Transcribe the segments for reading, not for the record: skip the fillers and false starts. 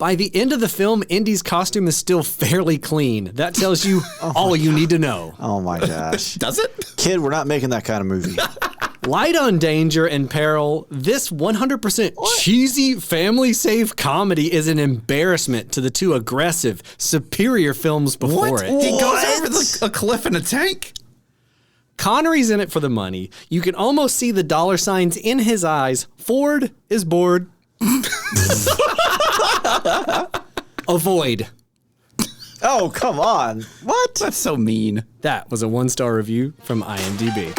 By the end of the film, Indy's costume is still fairly clean. That tells you all you need to know. Oh my gosh. Does it? Kid, we're not making that kind of movie. Light on danger and peril, this 100% cheesy, family-safe comedy is an embarrassment to the two aggressive, superior films before it. He goes over a cliff in a tank? Connery's in it for the money. You can almost see the dollar signs in his eyes. Ford is bored. Avoid. Oh, come on. What? That's so mean. That was a 1-star review from IMDb.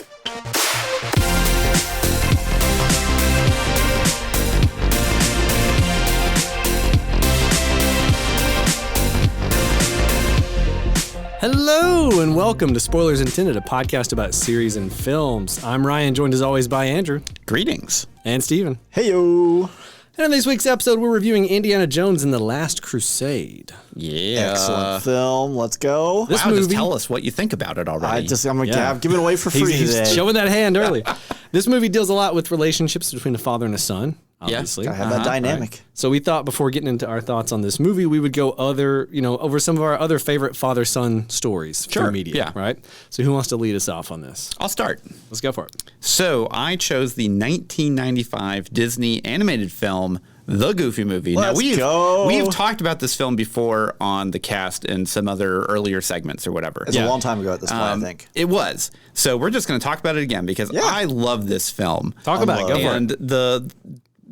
Hello and welcome to Spoilers Intended, a podcast about series and films. I'm Ryan, joined as always by Andrew. Greetings. And Steven. Heyo. And in this week's episode, we're reviewing Indiana Jones and the Last Crusade. Yeah. Excellent film. Let's go. This Wow, movie, just tell us what you think about it already. I'm going to give it away for free he's today. showing that hand early. This movie deals a lot with relationships between a father and a son, obviously. Gotta have that dynamic. Right. So we thought before getting into our thoughts on this movie, we would go over some of our other favorite father-son stories from media, yeah. right? So who wants to lead us off on this? I'll start. Let's go for it. So I chose the 1995 Disney animated film, The Goofy Movie. Let's now, we've go. talked about this film before on the cast in some other earlier segments or whatever. It's a long time ago at this point, I think. It was. So we're just going to talk about it again because I love this film. Talk about it. Go for it. And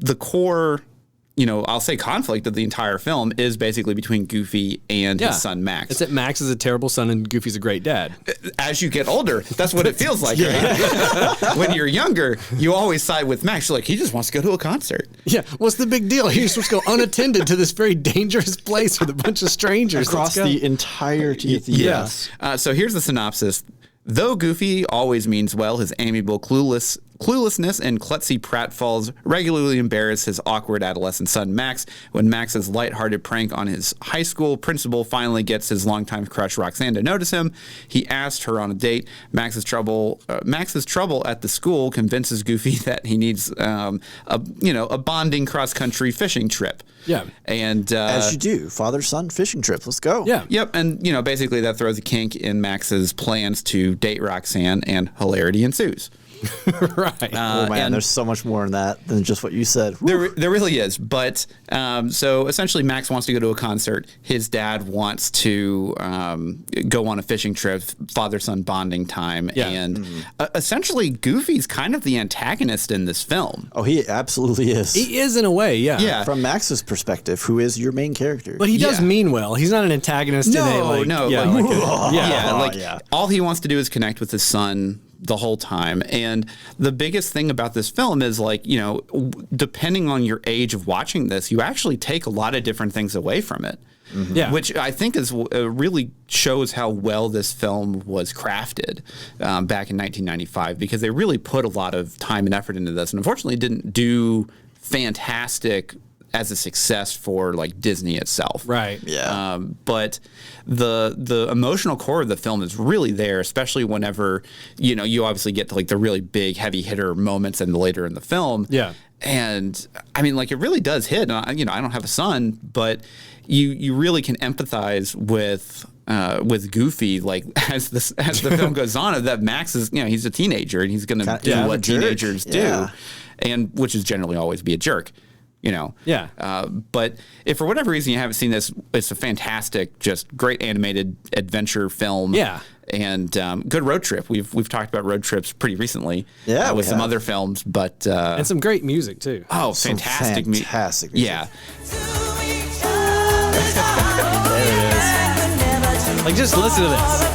the core, I'll say conflict of the entire film is basically between Goofy and his son Max. It's that Max is a terrible son and Goofy's a great dad. As you get older, that's what it feels like, right? When you're younger, you always side with Max. You're like, he just wants to go to a concert. Yeah, what's the big deal? He's supposed to go unattended to this very dangerous place with a bunch of strangers. Across the entirety of the Yes. So here's the synopsis. Though Goofy always means well, his amiable cluelessness and klutzy pratfalls regularly embarrass his awkward adolescent son Max. When Max's lighthearted prank on his high school principal finally gets his longtime crush Roxanne to notice him, he asked her on a date. Max's trouble at the school convinces Goofy that he needs a bonding cross-country fishing trip. Yeah. And as you do, father-son fishing trip. Let's go. Yeah. Yep, and basically that throws a kink in Max's plans to date Roxanne, and hilarity ensues. Right. Oh man, there's so much more in that than just what you said. There really is. But so essentially, Max wants to go to a concert. His dad wants to go on a fishing trip, father-son bonding time, and essentially, Goofy's kind of the antagonist in this film. Oh, he absolutely is. He is in a way, yeah. Yeah. From Max's perspective, who is your main character. But he does mean well. He's not an antagonist. All he wants to do is connect with his son the whole time. And the biggest thing about this film is depending on your age of watching this, you actually take a lot of different things away from it. Mm-hmm. Yeah. Which I think is really shows how well this film was crafted back in 1995, because they really put a lot of time and effort into this, and unfortunately didn't do fantastic as a success for Disney itself. Right. Yeah. But the emotional core of the film is really there, especially whenever, you obviously get to the really big heavy hitter moments and later in the film. Yeah. And I mean, it really does hit. And I don't have a son, but you really can empathize with Goofy, as the film goes on, that Max is, he's a teenager and he's going to do what teenagers do, and which is generally always be a jerk. But if for whatever reason you haven't seen this, it's a fantastic, just great animated adventure film. Yeah. And good road trip. We've talked about road trips pretty recently. Yeah, with some other films, but and some great music too. Oh, fantastic music. Yeah. There it is. Just listen to this.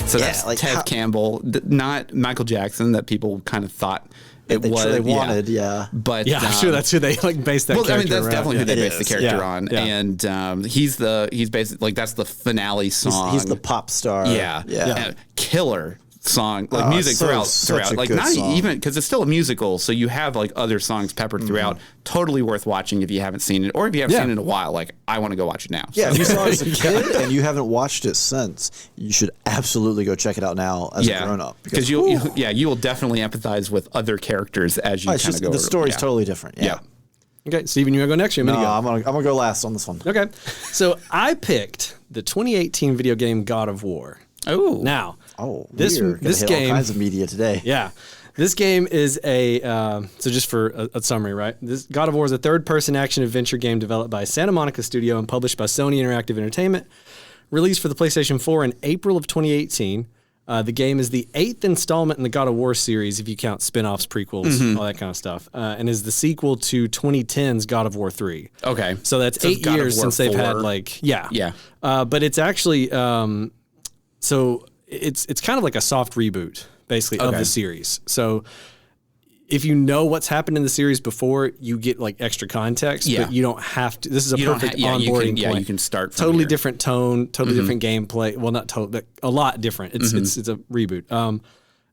So that's Tev Campbell, not Michael Jackson, that people kind of thought it was. They wanted, But I'm sure that's who they based that character I mean, that's around. definitely who they based the character on. Yeah. And he's basically, that's the finale song. He's the pop star. Yeah. Killer song, like music throughout. such a Like good not song. even because it's still a musical, so you have like other songs peppered throughout. Totally worth watching if you haven't seen it, or if you haven't seen it in a while. Like I want to go watch it now. Yeah, So. if you saw it as a kid and you haven't watched it since, you should absolutely go check it out now as a grown up. Because you will definitely empathize with other characters as you kind of go. The story's totally different. Yeah. Okay, Steven, you want to go next? Or you want me to go? I'm gonna go last on this one. Okay. So I picked the 2018 video game God of War. Oh. Now, This this game, all kinds of media today. yeah, this game is a so just for a summary, right? This God of War is a third-person action adventure game developed by Santa Monica Studio and published by Sony Interactive Entertainment. Released for the PlayStation 4 in April of 2018. The game is the 8th installment in the God of War series, if you count spin-offs, prequels, all that kind of stuff, and is the sequel to 2010's God of War 3. Okay. So that's So it's 8 God of years War since they've 4. had like Yeah. but it's actually so it's kind of like a soft reboot basically of the series. So if you know what's happened in the series before, you get like extra context, but you don't have to. This is a perfect onboarding point. You can start from totally here. different tone, totally different gameplay. Well, not totally, but a lot different. It's a reboot.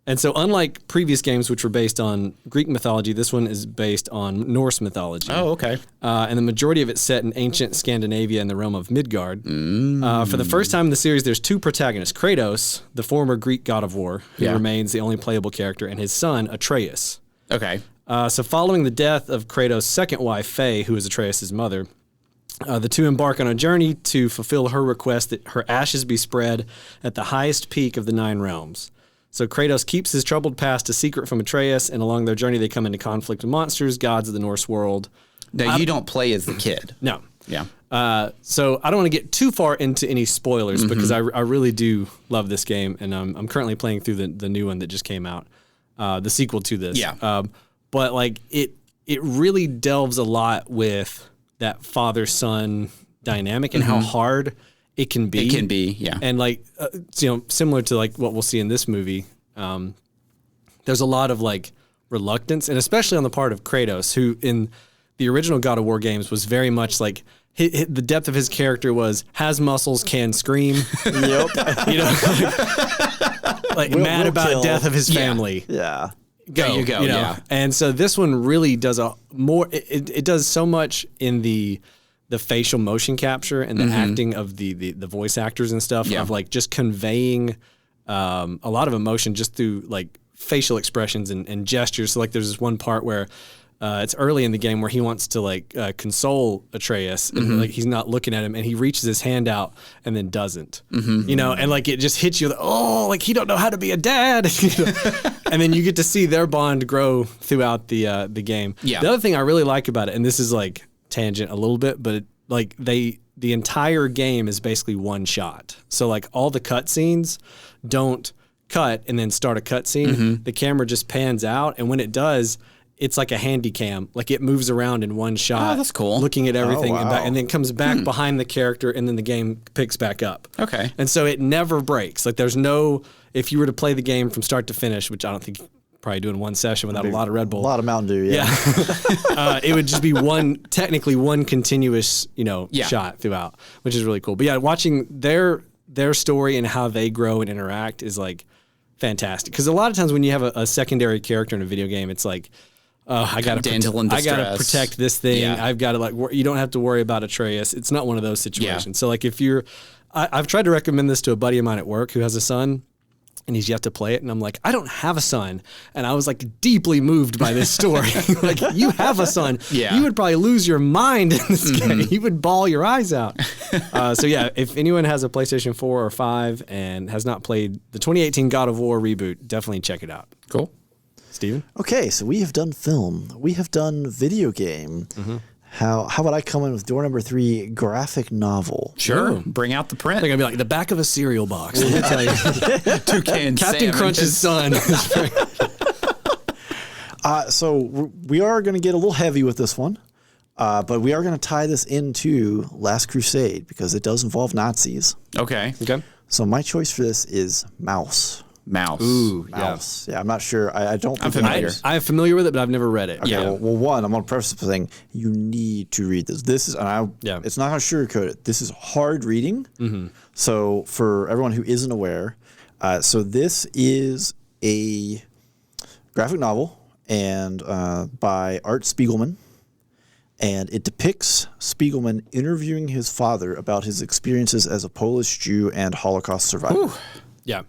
And so unlike previous games, which were based on Greek mythology, this one is based on Norse mythology. Oh, okay. And the majority of it's set in ancient Scandinavia in the realm of Midgard. For the first time in the series, there's two protagonists. Kratos, the former Greek god of war, who remains the only playable character, and his son, Atreus. Okay. So following the death of Kratos' second wife, Faye, who is Atreus' mother, the two embark on a journey to fulfill her request that her ashes be spread at the highest peak of the 9 realms. So Kratos keeps his troubled past a secret from Atreus, and along their journey they come into conflict with monsters, gods of the Norse world. Now, you don't play as the kid. No. Yeah. So I don't want to get too far into any spoilers because I really do love this game, and I'm currently playing through the new one that just came out, the sequel to this. Yeah. But like it really delves a lot with that father-son dynamic and how hard it can be. It can be, yeah. And like similar to like what we'll see in this movie, there's a lot of like reluctance, and especially on the part of Kratos, who in the original God of War games was very much like the depth of his character was has muscles, can scream. Yep. Like mad about kill. death of his family. Yeah. There you go, yeah. And so this one really does it does so much in the facial motion capture and the acting of the voice actors and stuff of like just conveying a lot of emotion just through like facial expressions and gestures. So like there's this one part where it's early in the game where he wants to like console Atreus and like he's not looking at him and he reaches his hand out and then doesn't, and like it just hits you like he don't know how to be a dad, and then you get to see their bond grow throughout the game. Yeah. The other thing I really like about it, and this is like tangent a little bit, but like the entire game is basically one shot. So like all the cutscenes don't cut and then start a cutscene. The camera just pans out, and when it does, it's like a handy cam. Like it moves around in one shot. Oh, that's cool. Looking at everything and then comes back Hmm. behind the character, and then the game picks back up. Okay. And so it never breaks. Like there's no, if you were to play the game from start to finish, which I don't think you could probably do in one session without a lot of Red Bull. A lot of Mountain Dew, yeah. It would just be technically one continuous, shot throughout, which is really cool. But yeah, watching their story and how they grow and interact is like fantastic. Because a lot of times when you have a secondary character in a video game, it's like, I gotta protect this thing. Yeah. I've got to you don't have to worry about Atreus. It's not one of those situations. Yeah. So like if I've tried to recommend this to a buddy of mine at work who has a son, and he's yet to play it. And I'm like, I don't have a son. And I was like deeply moved by this story. Like, you have a son. Yeah. You would probably lose your mind in this game. You would bawl your eyes out. So yeah, if anyone has a PlayStation 4 or 5 and has not played the 2018 God of War reboot, definitely check it out. Cool. Steven? Okay, so we have done film. We have done video game. How about I come in with door number 3, graphic novel? Sure. Ooh. Bring out the They're print. going to be like the back of a cereal box. Let me tell you. Toucan Captain salmon. Crunch's son. So we are going to get a little heavy with this one, but we are going to tie this into Last Crusade because it does involve Nazis. Okay. Okay. So my choice for this is Mouse. Mouse. Ooh, Mouse. Yeah, I'm not sure. I don't think I'm familiar. I'm familiar with it, but I've never read it. Okay, Yeah. well, one, I'm going to preface the thing. You need to read this. This is, it's not going to sugarcoat it. This is hard reading. So for everyone who isn't aware, So this is a graphic novel and by Art Spiegelman. And it depicts Spiegelman interviewing his father about his experiences as a Polish Jew and Holocaust survivor. Ooh. Yeah.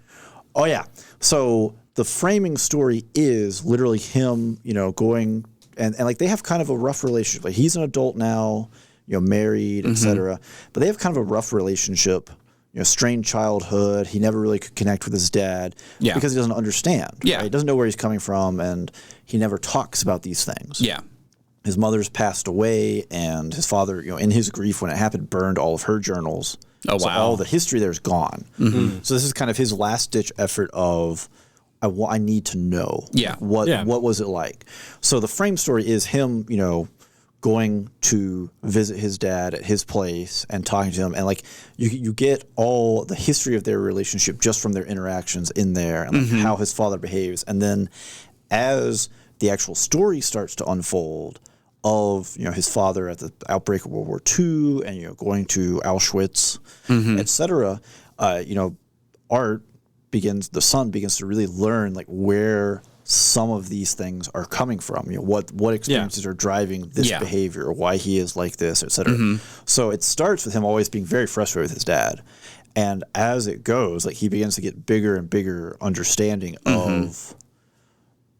Oh, yeah. So the framing story is literally him, going and like they have kind of a rough relationship. Like he's an adult now, married, etc. But they have kind of a rough relationship, strained childhood. He never really could connect with his dad because he doesn't understand. Yeah. Right? He doesn't know where he's coming from, and he never talks about these things. Yeah. His mother's passed away, and his father, in his grief when it happened, burned all of her journals. Oh, so wow. all the history there's gone. So this is kind of his last-ditch effort of, I need to know. Yeah. What was it like? So the frame story is him, going to visit his dad at his place and talking to him. And, like, you get all the history of their relationship just from their interactions in there and like how his father behaves. And then as the actual story starts to unfold of his father at the outbreak of World War II and going to Auschwitz, etc. The son begins to really learn like where some of these things are coming from. What experiences are driving this behavior, or why he is like this, etc. So it starts with him always being very frustrated with his dad, and as it goes, like he begins to get bigger and bigger understanding of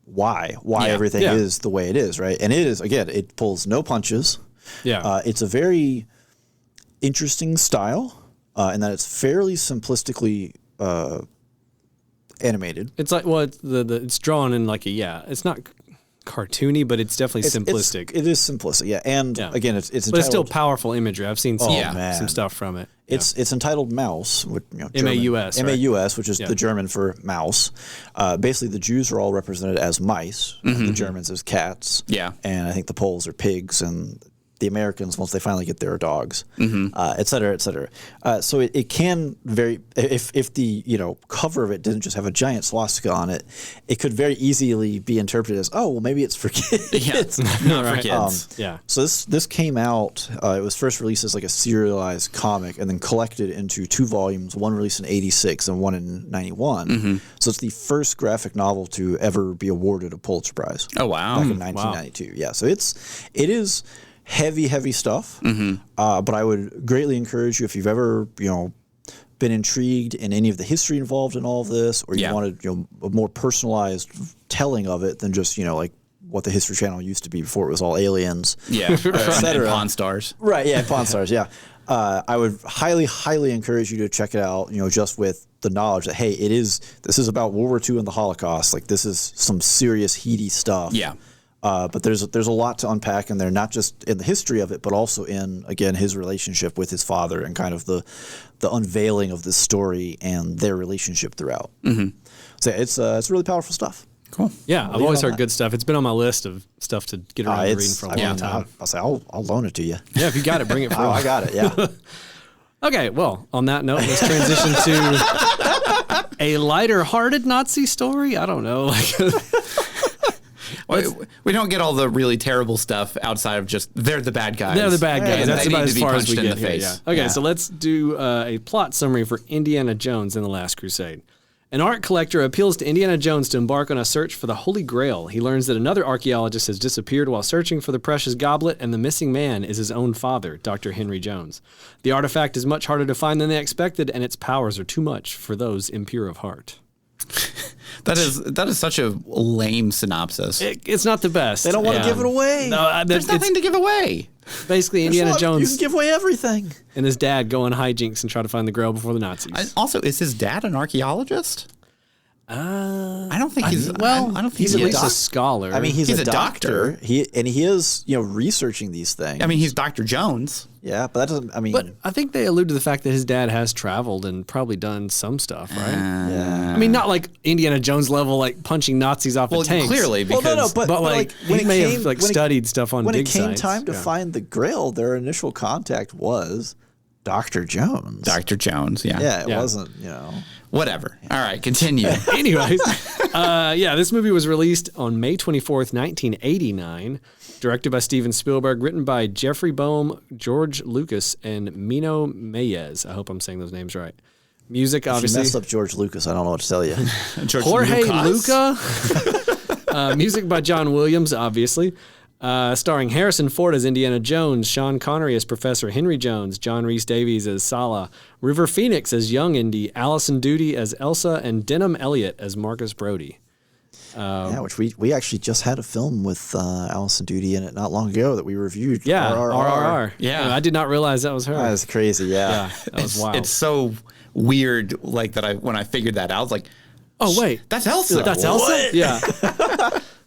why everything is the way it is, right? And it is, again, it pulls no punches. Yeah. It's a very interesting style in that it's fairly simplistically animated. It's like, well, it's drawn in like it's not cartoony, but it's definitely simplistic. It is simplistic, yeah. And again, it's entitled, but it's still powerful imagery. I've seen some stuff from it. It's entitled Maus, which, M-A-U-S, right? M-A-U-S, which is the German for mouse. Basically, the Jews are all represented as mice, and the Germans as cats. Yeah. And I think the Poles are pigs, and the Americans, once they finally get there, are dogs, et cetera, et cetera. So it can if the cover of it didn't just have a giant swastika on it, it could very easily be interpreted as, oh, well, maybe it's for kids. Not for kids. So this came out. It was first released as like a serialized comic, and then collected into 2 volumes. One released in '86 and one in '91. So it's the first graphic novel to ever be awarded a Pulitzer Prize. Oh wow! Back in 1992. Wow. Yeah. So it is heavy stuff, but I would greatly encourage you, if you've ever been intrigued in any of the history involved in all of this, or you wanted a more personalized telling of it than just like what the History Channel used to be before it was all aliens, etc. Pawn Stars, right? Yeah, Pawn Stars. Yeah, I would highly encourage you to check it out. Just with the knowledge that this is about World War II and the Holocaust. Like, this is some serious heady stuff. Yeah. But there's a lot to unpack in there, not just in the history of it, but also in, again, his relationship with his father and kind of the unveiling of this story and their relationship throughout. So it's really powerful stuff. Cool. Yeah, I've always heard good stuff. It's been on my list of stuff to get around to reading for a long time. I'll loan it to you. Yeah, if you got it, bring it for I got it, yeah. Okay, well, on that note, let's transition to a lighter-hearted Nazi story. I don't know. We don't get all the really terrible stuff outside of just they're the bad guys. They're the bad guys. That's about as far as we get here. Yeah. Okay, so let's do a plot summary for Indiana Jones and the Last Crusade. An art collector appeals to Indiana Jones to embark on a search for the Holy Grail. He learns that another archaeologist has disappeared while searching for the precious goblet, and the missing man is his own father, Dr. Henry Jones. The artifact is much harder to find than they expected, and its powers are too much for those impure of heart. That is such a lame synopsis. It's not the best. They don't want to give it away. No, there's nothing to give away. Basically, Indiana Jones. You can give away everything. And his dad go on hijinks and try to find the Grail before the Nazis. Also, is his dad an archaeologist? I don't think he's. Well, I don't think he's at least a scholar. I mean, he's a doctor. He is, researching these things. I mean, he's Dr. Jones. Yeah, but that doesn't. I mean, but I think they allude to the fact that his dad has traveled and probably done some stuff, right? Yeah. I mean, not like Indiana Jones level, like punching Nazis off of tanks. Clearly, because but like he may have studied stuff on big sites. When it came time to find the Grail, their initial contact was Dr. Jones. Dr. Jones, yeah. Yeah, it wasn't, Whatever. All right, continue. Anyways, this movie was released on May 24th, 1989, directed by Steven Spielberg, written by Jeffrey Boehm, George Lucas, and Mino Meyes. I hope I'm saying those names right. Music, If you obviously. messed up George Lucas, I don't know what to tell you. George Jorge Lucas? Luca. Music by John Williams, obviously. Starring Harrison Ford as Indiana Jones, Sean Connery as Professor Henry Jones, John Rhys Davies as Sala, River Phoenix as Young Indy, Allison Doody as Elsa, and Denham Elliott as Marcus Brody. Which we actually just had a film with Allison Doody in it not long ago that we reviewed. Yeah, RRR. Yeah. I did not realize that was her. That was crazy, Yeah, that was wild. It's so weird, like that. When I figured that out, I was like, oh, wait. that's Elsa. That's Elsa? Yeah.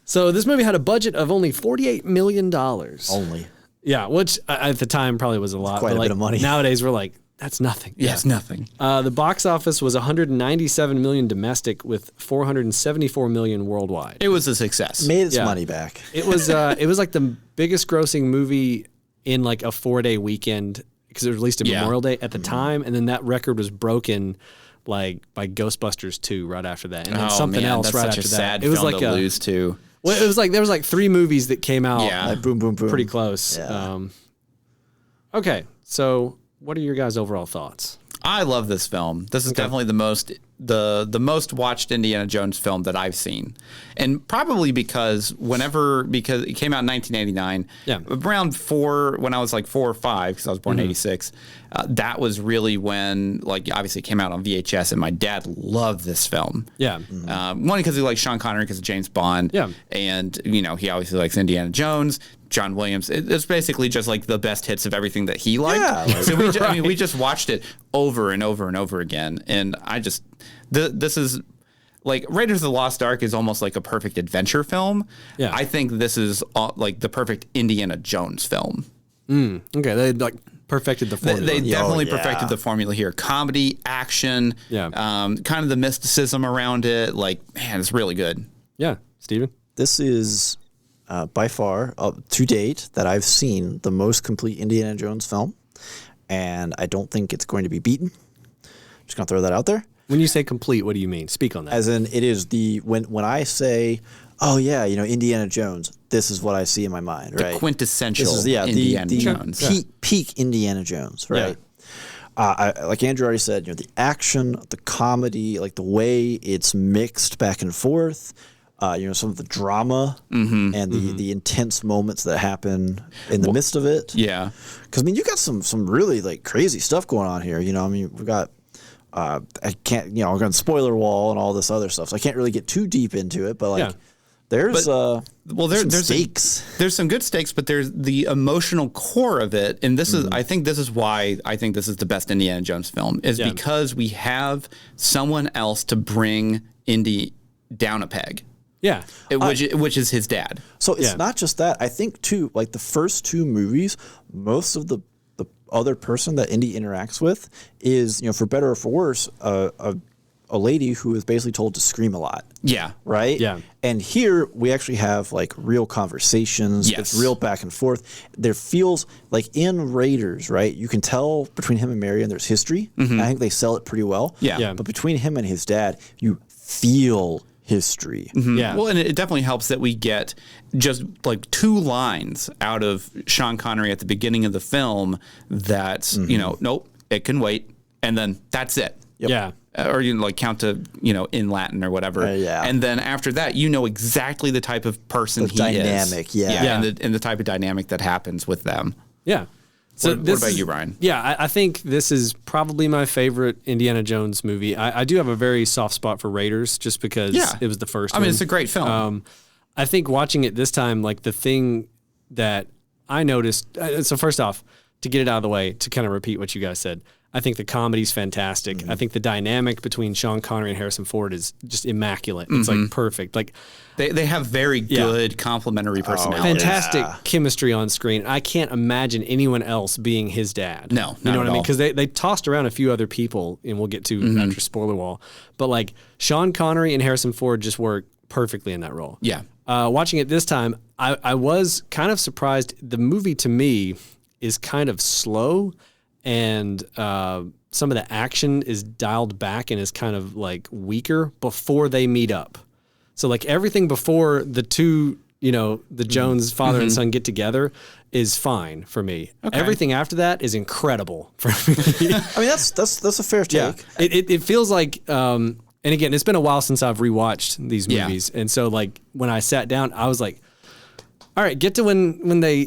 So this movie had a budget of only $48 million. Only. Yeah, which at the time probably was a lot. quite but a like, bit of money. Nowadays, we're like, that's nothing. Yeah, it's nothing. The box office was 197 million domestic with 474 million worldwide. It was a success. Made its Yeah. money back. It was like the biggest grossing movie in like a 4-day weekend because it was released on Yeah. Memorial Day at the time, and then that record was broken like by Ghostbusters 2 right after that, and then something else that's right such after a that. sad It was film like to lose to. well, it was like there was like 3 movies that came out Yeah. Like boom, boom, boom. pretty close. Yeah. Okay, so what are your guys' overall thoughts? I love this film. This is definitely the most watched Indiana Jones film that I've seen, and probably because it came out in 1989. Yeah. Around when I was like 4 or 5, because I was born in '86. That was really when, like, obviously it came out on VHS, and my dad loved this film. Yeah. One, because he likes Sean Connery because of James Bond. Yeah. And, he obviously likes Indiana Jones, John Williams. It's basically just like the best hits of everything that he liked. Yeah, So we just watched it over and over and over again. And this is like Raiders of the Lost Ark is almost like a perfect adventure film. Yeah. I think this is like the perfect Indiana Jones film. Okay, they like perfected the formula. They definitely yeah. perfected the formula here. Comedy, action, Yeah. Kind of the mysticism around it. Like, man, it's really good. Yeah, Steven? This is by far, to date, that I've seen the most complete Indiana Jones film, and I don't think it's going to be beaten. Just gonna throw that out there. When you say complete, what do you mean? Speak on that. As in, it is when I say, oh yeah, Indiana Jones, this is what I see in my mind, right? Quintessential This is Indiana the Jones. peak Indiana Jones, right? Like Andrew already said, the action, the comedy, like the way it's mixed back and forth. Some of the drama and the intense moments that happen in the midst of it. Yeah. Because you got some really like crazy stuff going on here. We've got I can't we're going spoiler wall and all this other stuff, so I can't really get too deep into it. But like there's some stakes. There's some good stakes, but there's the emotional core of it, and this is I think this is why I think this is the best Indiana Jones film is because we have someone else to bring Indy down a peg. Yeah. Which is his dad. So it's not just that. I think too, like the first 2 movies, most of the other person that Indy interacts with is, for better or for worse, a lady who is basically told to scream a lot. Yeah. Right? Yeah. And here we actually have like real conversations. Yes. It's real back and forth. There feels like in Raiders, right? You can tell between him and Marion there's history. And I think they sell it pretty well. Yeah. But between him and his dad, you feel history. Yeah. Well, and it definitely helps that we get just like 2 lines out of Sean Connery at the beginning of the film that's, nope, it can wait. And then that's it. Yep. Yeah. Or count to, in Latin or whatever. Yeah. And then after that, exactly the type of person he dynamic, is. yeah. And the type of dynamic that happens with them. Yeah. So what about you, Brian? Yeah, I think this is probably my favorite Indiana Jones movie. I do have a very soft spot for Raiders just because it was the first one. It's a great film. I think watching it this time, like the thing that I noticed, so first off, to get it out of the way, to kind of repeat what you guys said, I think the comedy's fantastic. I think the dynamic between Sean Connery and Harrison Ford is just immaculate. It's like perfect. Like they have very good complementary personalities. fantastic chemistry on screen. I can't imagine anyone else being his dad. No, you know what I mean? all. Because they tossed around a few other people, and we'll get to after spoiler wall. But like Sean Connery and Harrison Ford just work perfectly in that role. Yeah. Watching it this time, I was kind of surprised. The movie to me is kind of slow, and some of the action is dialed back and is kind of like weaker before they meet up. So like everything before the 2 the Jones father and son get together is fine for me. Okay. Everything after that is incredible for me. I mean, that's a fair take. Yeah. It feels like, and again, it's been a while since I've rewatched these movies. And so like when I sat down, I was like, all right, get to when they,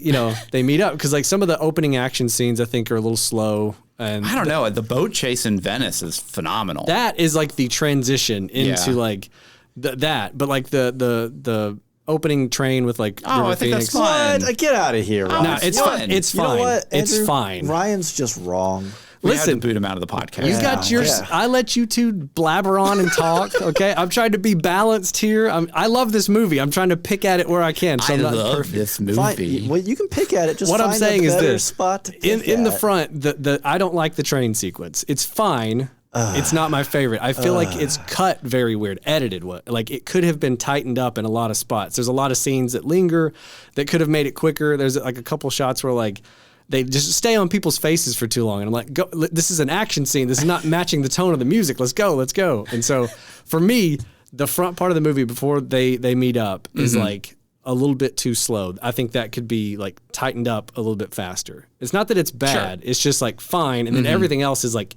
they meet up. Cause like some of the opening action scenes I think are a little slow. And I don't know. The boat chase in Venice is phenomenal. That is like the transition into like that, but like the opening train with like River I think Phoenix. that's fun. What? Get out of here, Ryan. No, it's fine. It's fine. You know what, Andrew? It's fine. Ryan's just wrong. We had Listen, to boot him out of the podcast. you got your. Yeah. I let you two blabber on and talk. Okay, I'm trying to be balanced here. I love this movie. I'm trying to pick at it where I can. So I I'm not love perfect. this movie. Fine. Well, you can pick at it. Just What I'm find saying a is better this: spot to pick in the at. front, the I don't like the train sequence. It's fine. It's not my favorite. I feel like it's cut very weird, edited. Like it could have been tightened up in a lot of spots. There's a lot of scenes that linger that could have made it quicker. There's like a couple shots where like they just stay on people's faces for too long, and I'm like, go. This is an action scene. This is not matching the tone of the music. Let's go. And so for me, the front part of the movie before they meet up is like a little bit too slow. I think that could be like tightened up a little bit faster. It's not that it's bad. Sure. It's just like fine, and then everything else is like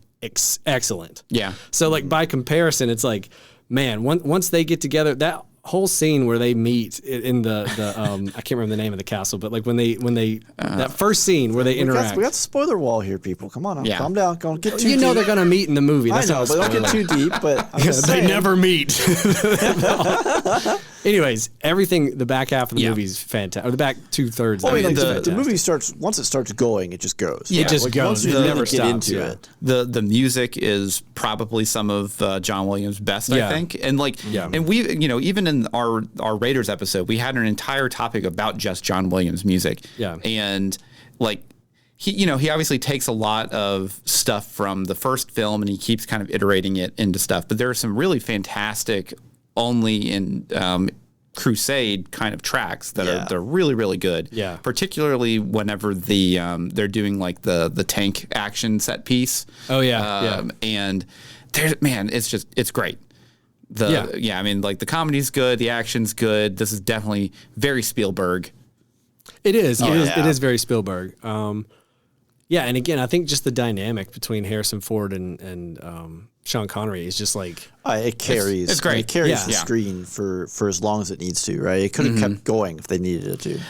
excellent. Yeah. So like by comparison, it's like, man, once they get together, that whole scene where they meet in the I can't remember the name of the castle, but like when they that first scene where they interact. We got the spoiler wall here, people. Come on, calm down. Don't get too deep. They're gonna meet in the movie. That's I know, but don't get too deep. But I'm just they saying. never meet. Anyways, everything the back half of the movie is fantastic. Or the back 2/3. Well, I mean, the movie starts once it starts going, it just goes. Yeah, it just goes. Once It you never really get stops. into it. The music is probably some of John Williams' best, I think. And and we, even in our Raiders episode, we had an entire topic about just John Williams' music. Yeah. And like he obviously takes a lot of stuff from the first film and he keeps kind of iterating it into stuff. But there are some really fantastic only in Crusade kind of tracks that they're really, really good. Yeah. Particularly whenever they're doing like the tank action set piece. Oh yeah. And it's great. I mean, like the comedy's good, the action's good. This is definitely very Spielberg. It is. It is very Spielberg. And again, I think just the dynamic between Harrison Ford and Sean Connery is just like it carries. It's great. It carries the screen for as long as it needs to. Right? It could have kept going if they needed it to.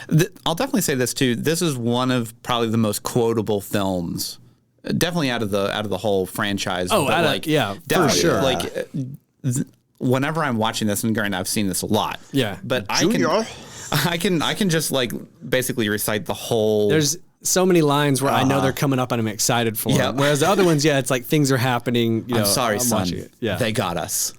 I'll definitely say this too. This is one of probably the most quotable films. Definitely out of the whole franchise. Oh, for sure. Like whenever I'm watching this, and granted, I've seen this a lot. Yeah, but I can just like basically recite the whole. There's so many lines where I know they're coming up and I'm excited for them. Whereas the other ones, it's like things are happening. I'm sorry, son. Yeah. They got us.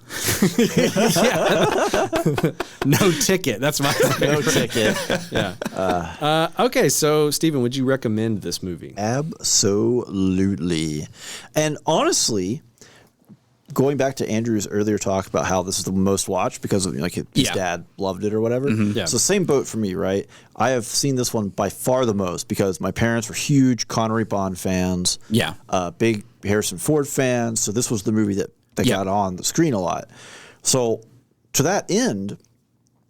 No ticket. That's my favorite. No ticket. Yeah. Okay, so Steven, would you recommend this movie? Absolutely. And honestly, going back to Andrew's earlier talk about how this is the most watched because of like his dad loved it or whatever. Yeah. So same boat for me, right? I have seen this one by far the most because my parents were huge Connery Bond fans. Yeah. Big Harrison Ford fans. So this was the movie that got on the screen a lot. So to that end,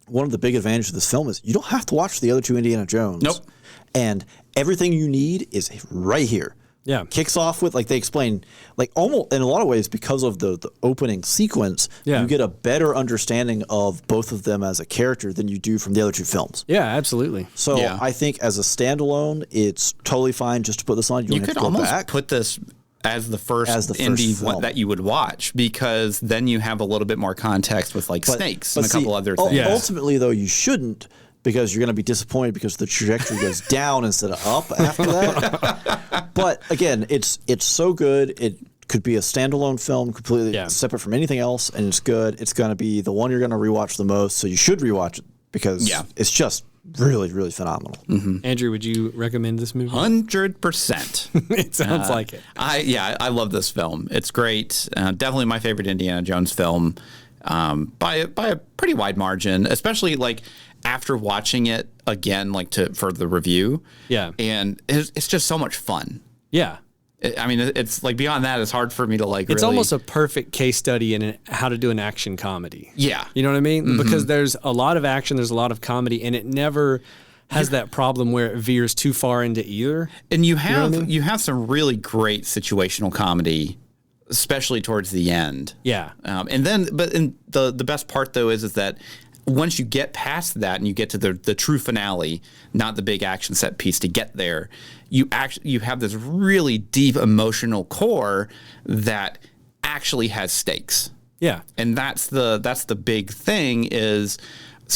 one of the big advantages of this film is you don't have to watch the other two Indiana Jones. Nope. And everything you need is right here. Yeah. Kicks off with, like they explain, like almost in a lot of ways because of the opening sequence, you get a better understanding of both of them as a character than you do from the other two films. Yeah, absolutely. So I think as a standalone, it's totally fine just to put this on. You don't have to go almost back. put this as the first indie film that you would watch because then you have a little bit more context with like snakes and a couple other things. Ultimately, though, you shouldn't because you're going to be disappointed because the trajectory goes down instead of up after that. But again, it's so good. It could be a standalone film, completely separate from anything else, and it's good. It's going to be the one you're going to rewatch the most, so you should rewatch it because it's just really, really phenomenal. Mm-hmm. Andrew, would you recommend this movie? 100%. It sounds like it. I love this film. It's great. Definitely my favorite Indiana Jones film by a pretty wide margin, especially like after watching it again, like for the review. Yeah. And it's just so much fun. Yeah. I mean, it's like beyond that, it's hard for me to like. It's really... almost a perfect case study in how to do an action comedy. Yeah, you know what I mean? Because there's a lot of action, there's a lot of comedy, and it never has that problem where it veers too far into either. And you have some really great situational comedy, especially towards the end. Yeah, and then the best part though is that once you get past that and you get to the true finale, not the big action set piece to get there, you have this really deep emotional core that actually has stakes. Yeah. And that's the big thing is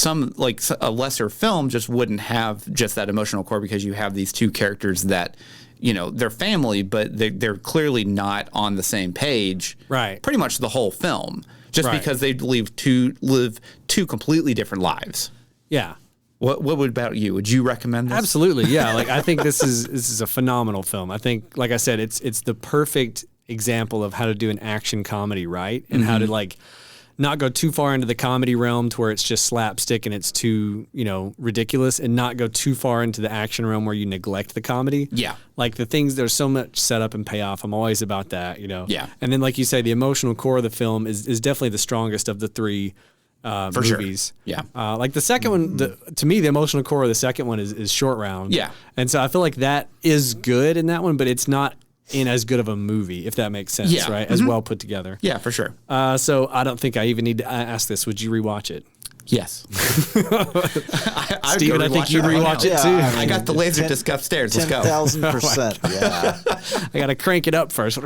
a lesser film just wouldn't have just that emotional core because you have these two characters that, they're family, but they're clearly not on the same page. Right. Pretty much the whole film. Just because they live two completely different lives. Yeah. What about you? Would you recommend this? Absolutely. Yeah. Like I think this is a phenomenal film. I think, like I said, it's the perfect example of how to do an action comedy right and how to like not go too far into the comedy realm to where it's just slapstick and it's too, ridiculous, and not go too far into the action realm where you neglect the comedy. Yeah. Like there's so much setup and payoff. I'm always about that, Yeah. And then, like you say, the emotional core of the film is definitely the strongest of the three movies. Sure. Yeah. Like the second one, to me, the emotional core of the second one is Short Round. Yeah. And so I feel like that is good in that one, but it's not in as good of a movie, if that makes sense, Yeah. right? As well put together. Yeah, for sure. So I don't think I even need to ask this. Would you rewatch it? Yes. Steven, I think you'd rewatch it too. I got the laser disc upstairs. Let's go. 10,000%. Yeah. I got to crank it up first.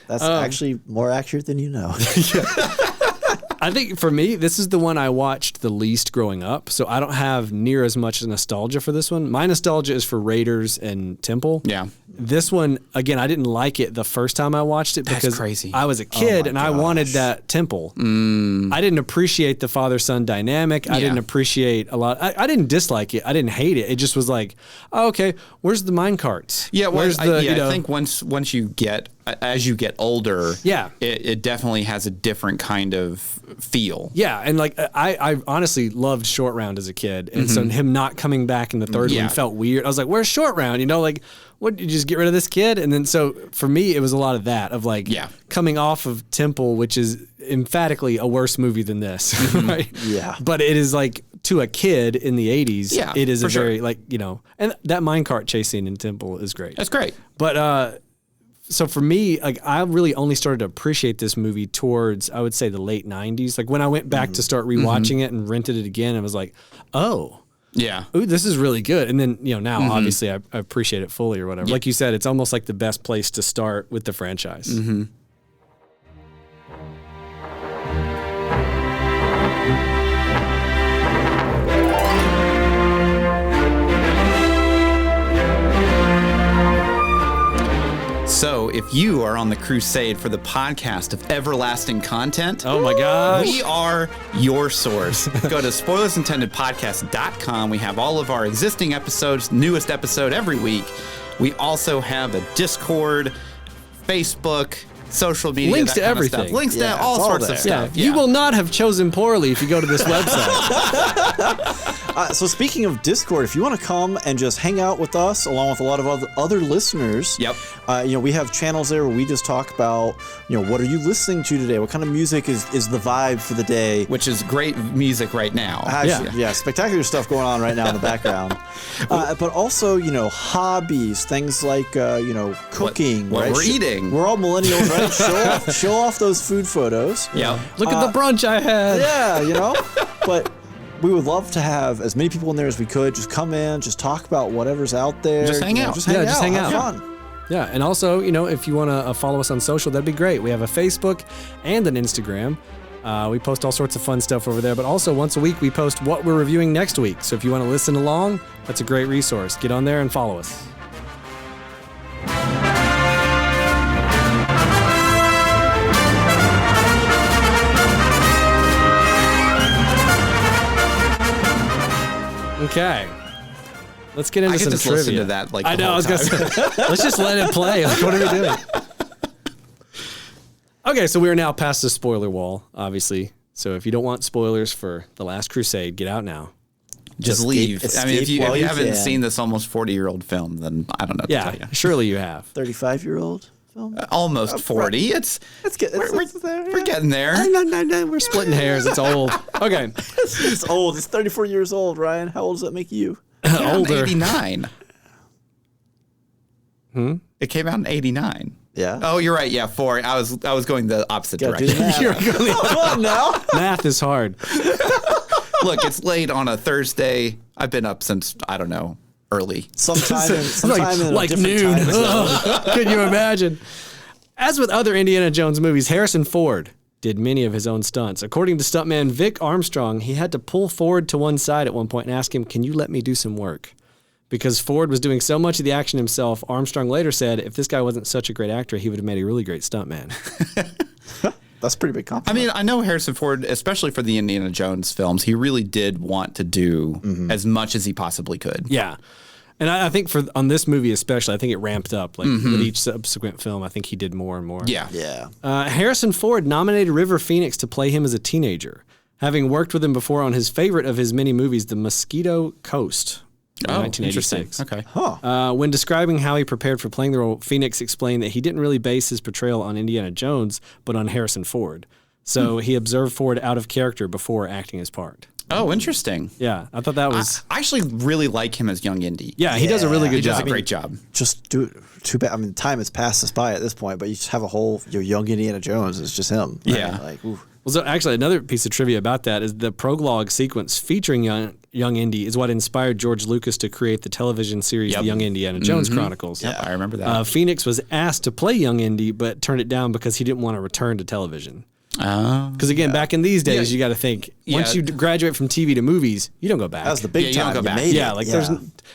That's actually more accurate than you know. I think for me, this is the one I watched the least growing up, so I don't have near as much nostalgia for this one. My nostalgia is for Raiders and Temple. Yeah. This one, again, I didn't like it the first time I watched it because crazy. I was a kid and I wanted that Temple. I didn't appreciate the father-son dynamic. I didn't appreciate a lot. I didn't dislike it. I didn't hate it. It just was like, oh, okay, where's the mine carts? Yeah, where's I think once you get, as you get older, it definitely has a different kind of feel. Yeah, and like I honestly loved Short Round as a kid, and so him not coming back in the third one felt weird. I was like, "Where's Short Round?" Like, what? Did you just get rid of this kid? And then so for me, it was a lot of that of like coming off of Temple, which is emphatically a worse movie than this, right? Yeah, but it is like to a kid in the '80s. Yeah, it is a very and that minecart chase scene in Temple is great. That's great, but. So for me, like I really only started to appreciate this movie towards, I would say, the late 90s. Like when I went back to start rewatching it and rented it again, I was like, oh, yeah, ooh, this is really good. And then, now obviously I appreciate it fully or whatever. Yeah. Like you said, it's almost like the best place to start with the franchise. So, if you are on the crusade for the podcast of everlasting content, oh my gosh, we are your source. Go to spoilersintendedpodcast.com. We have all of our existing episodes, newest episode every week. We also have a Discord, Facebook, social media, links to everything, links to all sorts of stuff. You will not have chosen poorly if you go to this website. So speaking of Discord, if you want to come and just hang out with us along with a lot of other listeners, we have channels there where we just talk about, what are you listening to today? What kind of music is the vibe for the day? Which is great music right now. Actually, spectacular stuff going on right now in the background. But also, hobbies, things like, cooking. What we're eating. We're all millennials, right? Show off those food photos. Yeah. Look at the brunch I had. Yeah, But we would love to have as many people in there as we could. Just come in, just talk about whatever's out there. Just hang out. Just hang out. Have fun. Yeah, and also, if you want to follow us on social, that'd be great. We have a Facebook and an Instagram. We post all sorts of fun stuff over there, but also once a week we post what we're reviewing next week. So if you want to listen along, that's a great resource. Get on there and follow us. Okay, let's get into some trivia. Listen to that, I know. I was gonna say, let's just let it play. Like, what are we doing? Okay, so we are now past the spoiler wall, obviously. So if you don't want spoilers for The Last Crusade, get out now. Just leave. I mean, if you haven't can. seen this almost 40-year-old film, then I don't know what to tell you. Surely you have. 35-year-old film? Almost 40. Right. We're getting there. No, we're splitting hairs. It's old. Okay. It's old. It's 34 years old, Ryan. How old does that make you? Older. 89. It came out in 89. Yeah. Oh, you're right. Yeah, 4. I was going the opposite direction. Come on now. Math is hard. Look, it's late on a Thursday. I've been up since, I don't know, early. Sometime in like a different noon. time zone. Can you imagine? As with other Indiana Jones movies, Harrison Ford did many of his own stunts. According to stuntman Vic Armstrong, he had to pull Ford to one side at one point and ask him, "Can you let me do some work?" Because Ford was doing so much of the action himself, Armstrong later said, if this guy wasn't such a great actor, he would have made a really great stuntman. That's a pretty big compliment. I mean, I know Harrison Ford, especially for the Indiana Jones films, he really did want to do as much as he possibly could. Yeah. And I think on this movie especially, I think it ramped up. Like with each subsequent film, I think he did more and more. Yeah. Yeah. Harrison Ford nominated River Phoenix to play him as a teenager, having worked with him before on his favorite of his many movies, The Mosquito Coast. In 1986. Okay. When describing how he prepared for playing the role, Phoenix explained that he didn't really base his portrayal on Indiana Jones, but on Harrison Ford. So he observed Ford out of character before acting his part. Oh, interesting. Yeah, I thought that was... I actually really like him as young Indy. Yeah, he does a really good He job. does a great job. Just do it. Too bad. I mean, time has passed us by at this point, but you just have a whole young Indiana Jones. It's just him. Yeah. Like, ooh. Well, so actually, another piece of trivia about that is the prologue sequence featuring young Indy is what inspired George Lucas to create the television series The Young Indiana Jones Chronicles. Yeah, I remember that. Phoenix was asked to play young Indy, but turned it down because he didn't want to return to television. Because again, back in these days, you got to think once you graduate from TV to movies, you don't go back. That was the big time. You don't go back. There's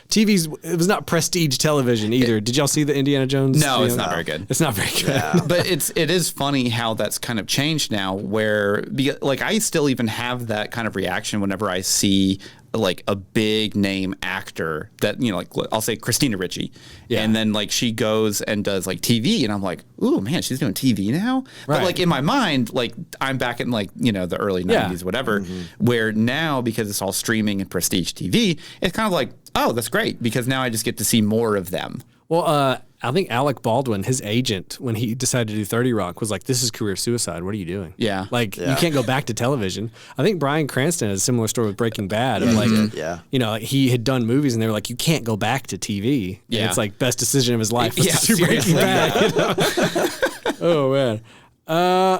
TV's. It was not prestige television either. Did y'all see the Indiana Jones? No, it's not very good. It's not very good. Yeah. But it is funny how that's kind of changed now. Where like I still even have that kind of reaction whenever I see like a big name actor that, you know, like I'll say Christina Ricci, and then like she goes and does like TV, and I'm like, ooh man, she's doing TV now. But like in my mind, like I'm back in like, you know, the early 90s, whatever, where now because it's all streaming and prestige TV, it's kind of like, oh, that's great because now I just get to see more of them. Well, I think Alec Baldwin, his agent, when he decided to do 30 Rock, was like, this is career suicide. What are you doing? Yeah. Like, you can't go back to television. I think Bryan Cranston has a similar story with Breaking Bad. Of like, you know, he had done movies and they were like, you can't go back to TV. Yeah. And it's like, best decision of his life was to do Breaking Bad. You know? Oh, man.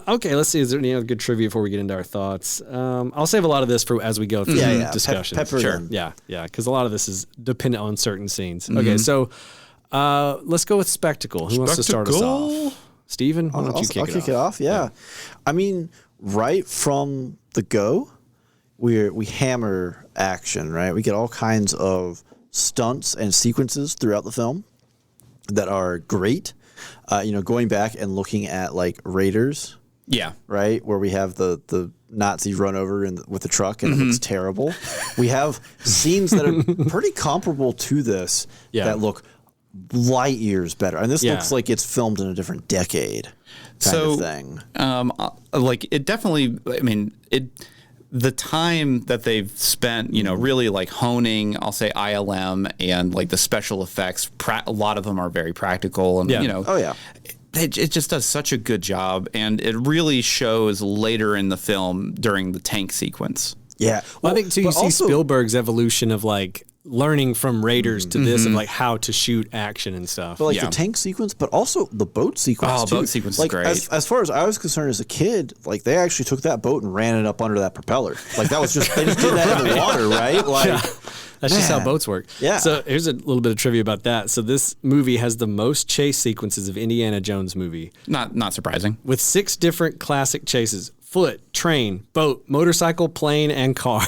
Okay, let's see. Is there any other good trivia before we get into our thoughts? I'll save a lot of this for as we go through the discussion. Sure. Yeah, because a lot of this is dependent on certain scenes. Okay, so let's go with spectacle. Who wants to start us off? Steven, why don't you kick it off? I'll kick it off. Yeah. I mean, right from the go, we hammer action, right? We get all kinds of stunts and sequences throughout the film that are great. You know, going back and looking at like Raiders, right, where we have the Nazi run over with the truck and it looks terrible. We have scenes that are pretty comparable to this that look light years better, and this looks like it's filmed in a different decade kind of thing. Like it definitely. I mean, the time that they've spent, you know, really like honing, I'll say ILM and like the special effects. A lot of them are very practical, and you know, it just does such a good job, and it really shows later in the film during the tank sequence. Yeah, well, I think too. You see Spielberg's evolution of like learning from Raiders to this of like how to shoot action and stuff. But like the tank sequence, but also the boat sequence too. Boat sequence like, is great. As far as I was concerned as a kid, like they actually took that boat and ran it up under that propeller. Like that was just they just did that in the water, right? Like that's just how boats work. Yeah. So here's a little bit of trivia about that. So this movie has the most chase sequences of Indiana Jones movie. Not surprising. With 6 different classic chases: foot, train, boat, motorcycle, plane, and car.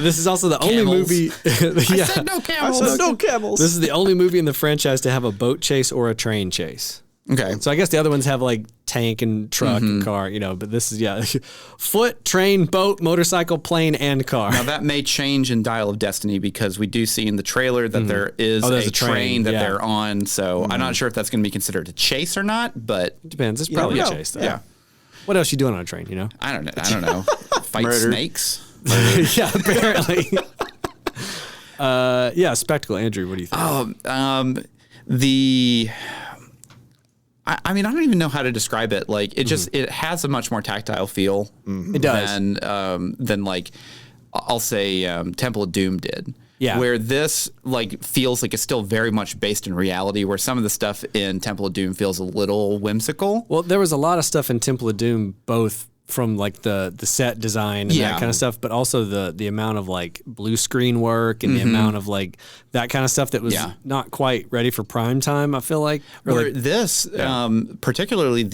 This is also the only movie. I said no camels. I said no camels. This is the only movie in the franchise to have a boat chase or a train chase. Okay. So I guess the other ones have like tank and truck and car, you know, but this is, foot, train, boat, motorcycle, plane, and car. Now that may change in Dial of Destiny because we do see in the trailer that there is a train that they're on. So I'm not sure if that's going to be considered a chase or not, but it depends. It's probably a chase though. Yeah. What else you doing on a train, you know? I don't know. Fight snakes? Yeah, apparently. Yeah, spectacle. Andrew, what do you think? I mean, I don't even know how to describe it. Like, it just it has a much more tactile feel. It does. Than like, I'll say Temple of Doom did. Yeah. Where this like feels like it's still very much based in reality, where some of the stuff in Temple of Doom feels a little whimsical. Well, there was a lot of stuff in Temple of Doom, both from like the set design and that kind of stuff, but also the amount of like blue screen work and the amount of like that kind of stuff that was not quite ready for prime time, I feel like. Or like, this, particularly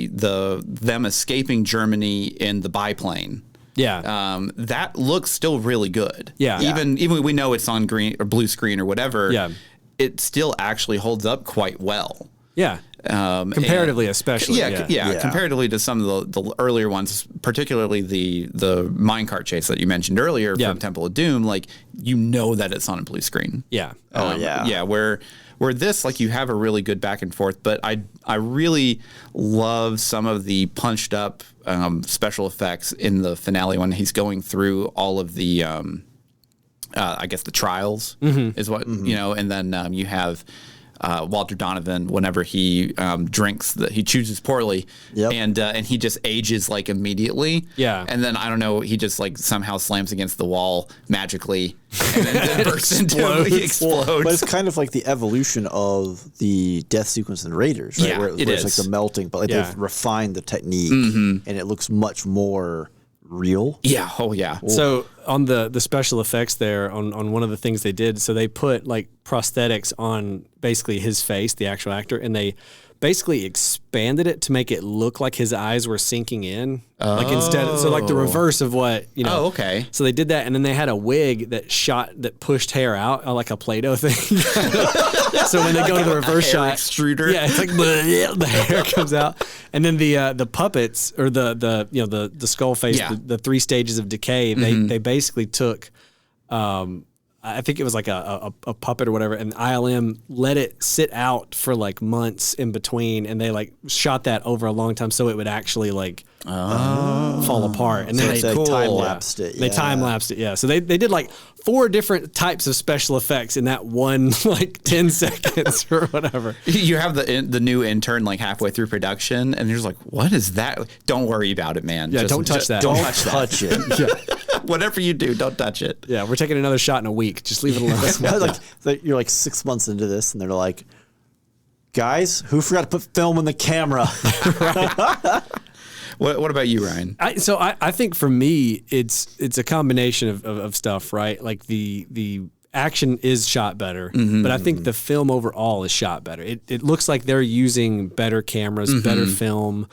them escaping Germany in the biplane. Yeah. That looks still really good. Yeah. Even we know it's on green or blue screen or whatever. Yeah. It still actually holds up quite well. Yeah. Comparatively, especially. Yeah, comparatively to some of the earlier ones, particularly the minecart chase that you mentioned earlier from Temple of Doom, like, you know that it's on a blue screen. Yeah. Yeah, where this, like, you have a really good back and forth, but I really love some of the punched up special effects in the finale when he's going through all of the I guess the trials is what you know, and then you have Walter Donovan, whenever he drinks, he chooses poorly, and he just ages like immediately. Yeah, and then I don't know, he just like somehow slams against the wall magically, and then bursts into he explodes. Well, but it's kind of like the evolution of the death sequence in Raiders, right? Yeah, where it is. It's like the melting, but like they've refined the technique, and it looks much more real. Yeah. Oh yeah. So on the special effects there, on one of the things they did, so they put like prosthetics on basically his face, the actual actor, and they basically expanded it to make it look like his eyes were sinking in. Like instead, so like the reverse of what, you know. Oh, okay. So they did that, and then they had a wig that pushed hair out, like a Play-Doh thing. So when they go to the reverse shot, extruder. Yeah, it's like the hair comes out, and then the puppets, or the skull face, the 3 stages of decay. They basically took. I think it was like a puppet or whatever, and ILM let it sit out for like months in between, and they like shot that over a long time so it would actually like fall apart. And then they time-lapsed it. Yeah. They time-lapsed it, yeah. So they did like 4 different types of special effects in that one like 10 seconds or whatever. You have the new intern like halfway through production, and you're just like, what is that? Don't worry about it, man. Yeah, don't touch that. Don't touch it. Yeah. Whatever you do, don't touch it. Yeah, we're taking another shot in a week. Just leave it alone. Like you're like 6 months into this, and they're like, guys, who forgot to put film in the camera? What about you, Ryan? I think for me, it's a combination of stuff, right? Like the action is shot better, but I think the film overall is shot better. It looks like they're using better cameras, better film.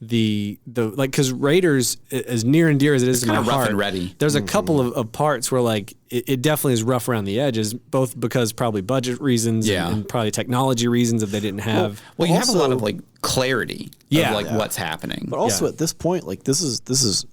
Like, because Raiders, as near and dear as it is to my heart, rough and ready. There's a couple of parts where like it definitely is rough around the edges, both because probably budget reasons and probably technology reasons that they didn't have. Well, you have a lot of like clarity of like what's happening. But also at this point, like this is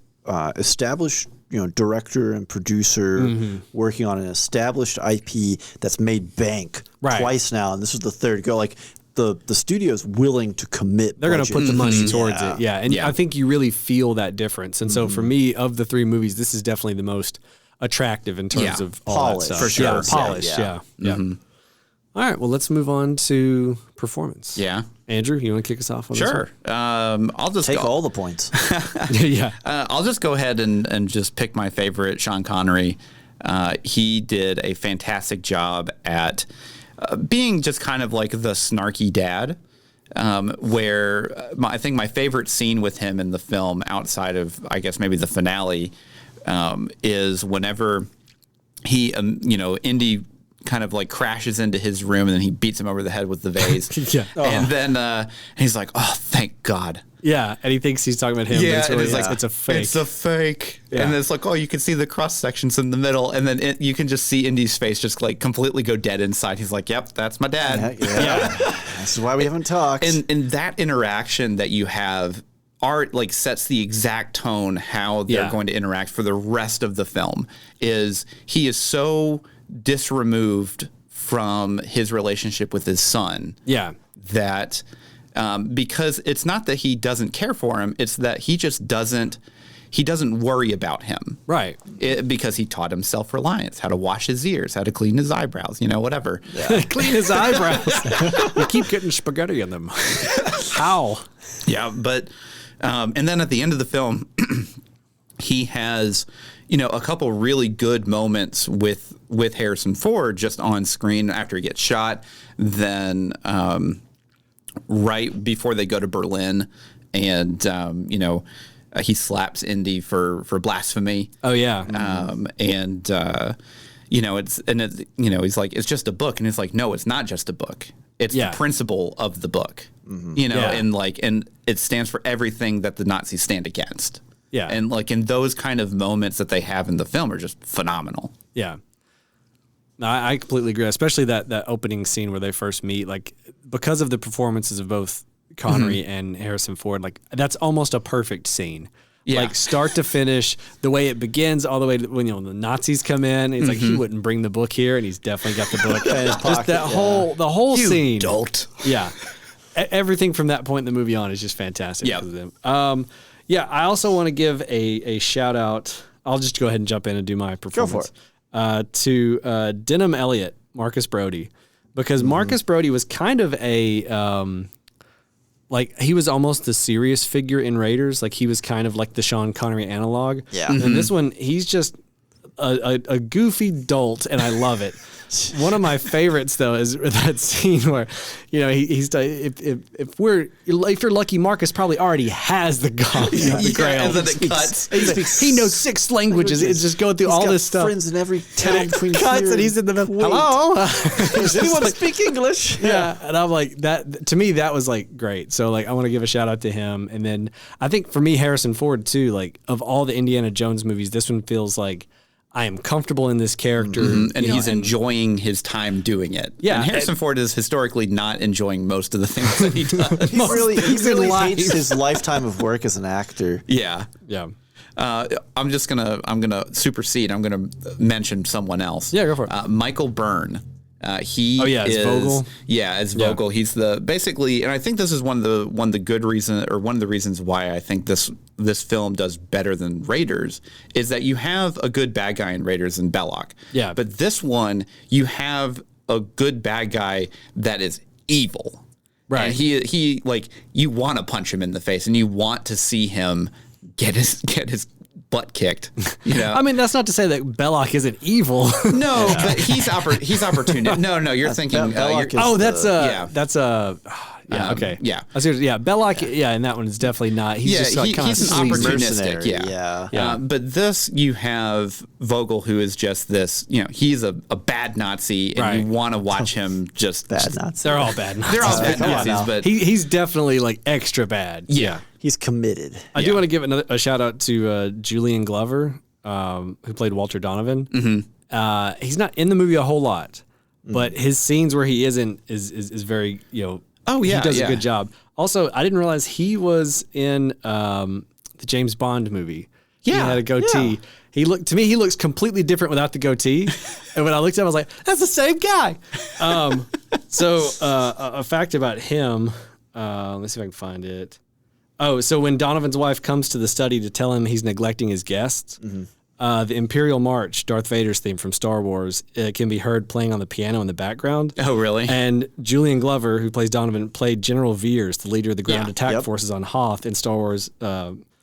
established, director and producer working on an established IP that's made bank twice now, and this is the third go. Like, the studio's willing to commit. They're going to put the money towards it. Yeah. And I think you really feel that difference. And so for me, of the 3 movies, this is definitely the most attractive in terms of all polish, that stuff. for sure. Yeah, polished. Yeah. All right. Well, let's move on to performance. Yeah. Andrew, you want to kick us off on this one? I'll just take all the points. I'll just go ahead and just pick my favorite, Sean Connery. He did a fantastic job at being just kind of like the snarky dad, where I think my favorite scene with him in the film, outside of, I guess, maybe the finale, is whenever he, Indy kind of like crashes into his room, and then he beats him over the head with the vase. And then he's like, oh, thank God. Yeah, and he thinks he's talking about him. Yeah, but it's, it's a fake. It's a fake. Yeah. And it's like, oh, you can see the cross sections in the middle, and then you can just see Indy's face just like completely go dead inside. He's like, yep, that's my dad. Yeah. This is why we haven't talked. And that interaction that you have, art like sets the exact tone how they're going to interact for the rest of the film. He is so disremoved from his relationship with his son. Yeah. That because it's not that he doesn't care for him, it's that he just doesn't. he doesn't worry about him. Right. Because he taught him self-reliance, how to wash his ears, how to clean his eyebrows, whatever. Yeah. Clean his eyebrows. You keep getting spaghetti in them. How? Yeah, but and then at the end of the film, he has, a couple really good moments with Harrison Ford just on screen after he gets shot. Then right before they go to Berlin, and he slaps Indy for blasphemy. Oh yeah, he's like, it's just a book, and it's like, no, it's not just a book. It's the principle of the book, and it stands for everything that the Nazis stand against. Yeah, and like in those kind of moments that they have in the film are just phenomenal. Yeah. No, I completely agree, especially that opening scene where they first meet. Like, because of the performances of both Connery and Harrison Ford, like, that's almost a perfect scene. Yeah. Like, start to finish, the way it begins, all the way to when the Nazis come in. He's like, he wouldn't bring the book here, and he's definitely got the book in his pocket. Just that the whole you scene. Dolt. Yeah, everything from that point in the movie on is just fantastic. Yeah. Yeah. I also want to give a shout out. I'll just go ahead and jump in and do my performance. Go for it. To Denham Elliott, Marcus Brody, because Marcus Brody was kind of a he was almost the serious figure in Raiders. Like, he was kind of like the Sean Connery analog. Yeah. And this one, he's just a goofy dolt, and I love it. One of my favorites, though, is that scene where, he's if you're lucky, Marcus probably already has the Grail. And then it cuts. He knows 6 languages. It's just going through all this stuff. Friends in every town between cuts, and he's in the middle. Hello. Does anyone speak English? Yeah, and I'm like, that to me, that was like great. So like, I want to give a shout out to him, and then I think for me, Harrison Ford too. Like, of all the Indiana Jones movies, this one feels like I am comfortable in this character. And he's enjoying his time doing it. Yeah. And Harrison Ford is historically not enjoying most of the things that he does. he really hates his lifetime of work as an actor. Yeah. Yeah. I'm gonna supersede. I'm gonna mention someone else. Yeah, go for it. Michael Byrne. He as Vogel. Yeah, as Vogel. He's basically, and I think this is one of the reasons why I think this film does better than Raiders is that you have a good bad guy in Raiders and Belloc. Yeah. But this one, you have a good bad guy that is evil. Right. And he like, you want to punch him in the face, and you want to see him get his butt kicked. I mean, that's not to say that Belloc isn't evil. No, but he's opportunistic. No, you're thinking. Okay. Yeah. Belloc. Yeah, and that one is definitely not. He's just like he's an opportunistic. Yeah. But this, you have Vogel, who is just this. He's a bad Nazi, and you want to watch him just bad Nazi. They're all bad Nazis. They're all bad Nazis, but he's definitely like extra bad. Yeah. He's committed. I do want to give a shout out to Julian Glover, who played Walter Donovan. Mm-hmm. He's not in the movie a whole lot, but his scenes where he isn't is very Oh yeah, he does a good job. Also, I didn't realize he was in the James Bond movie. Yeah, he had a goatee. Yeah. He looks completely different without the goatee. And when I looked at him, I was like, that's the same guy. So a fact about him. Let's see if I can find it. Oh, so when Donovan's wife comes to the study to tell him he's neglecting his guests, the Imperial March, Darth Vader's theme from Star Wars, can be heard playing on the piano in the background. Oh, really? And Julian Glover, who plays Donovan, played General Veers, the leader of the ground attack forces on Hoth in Star Wars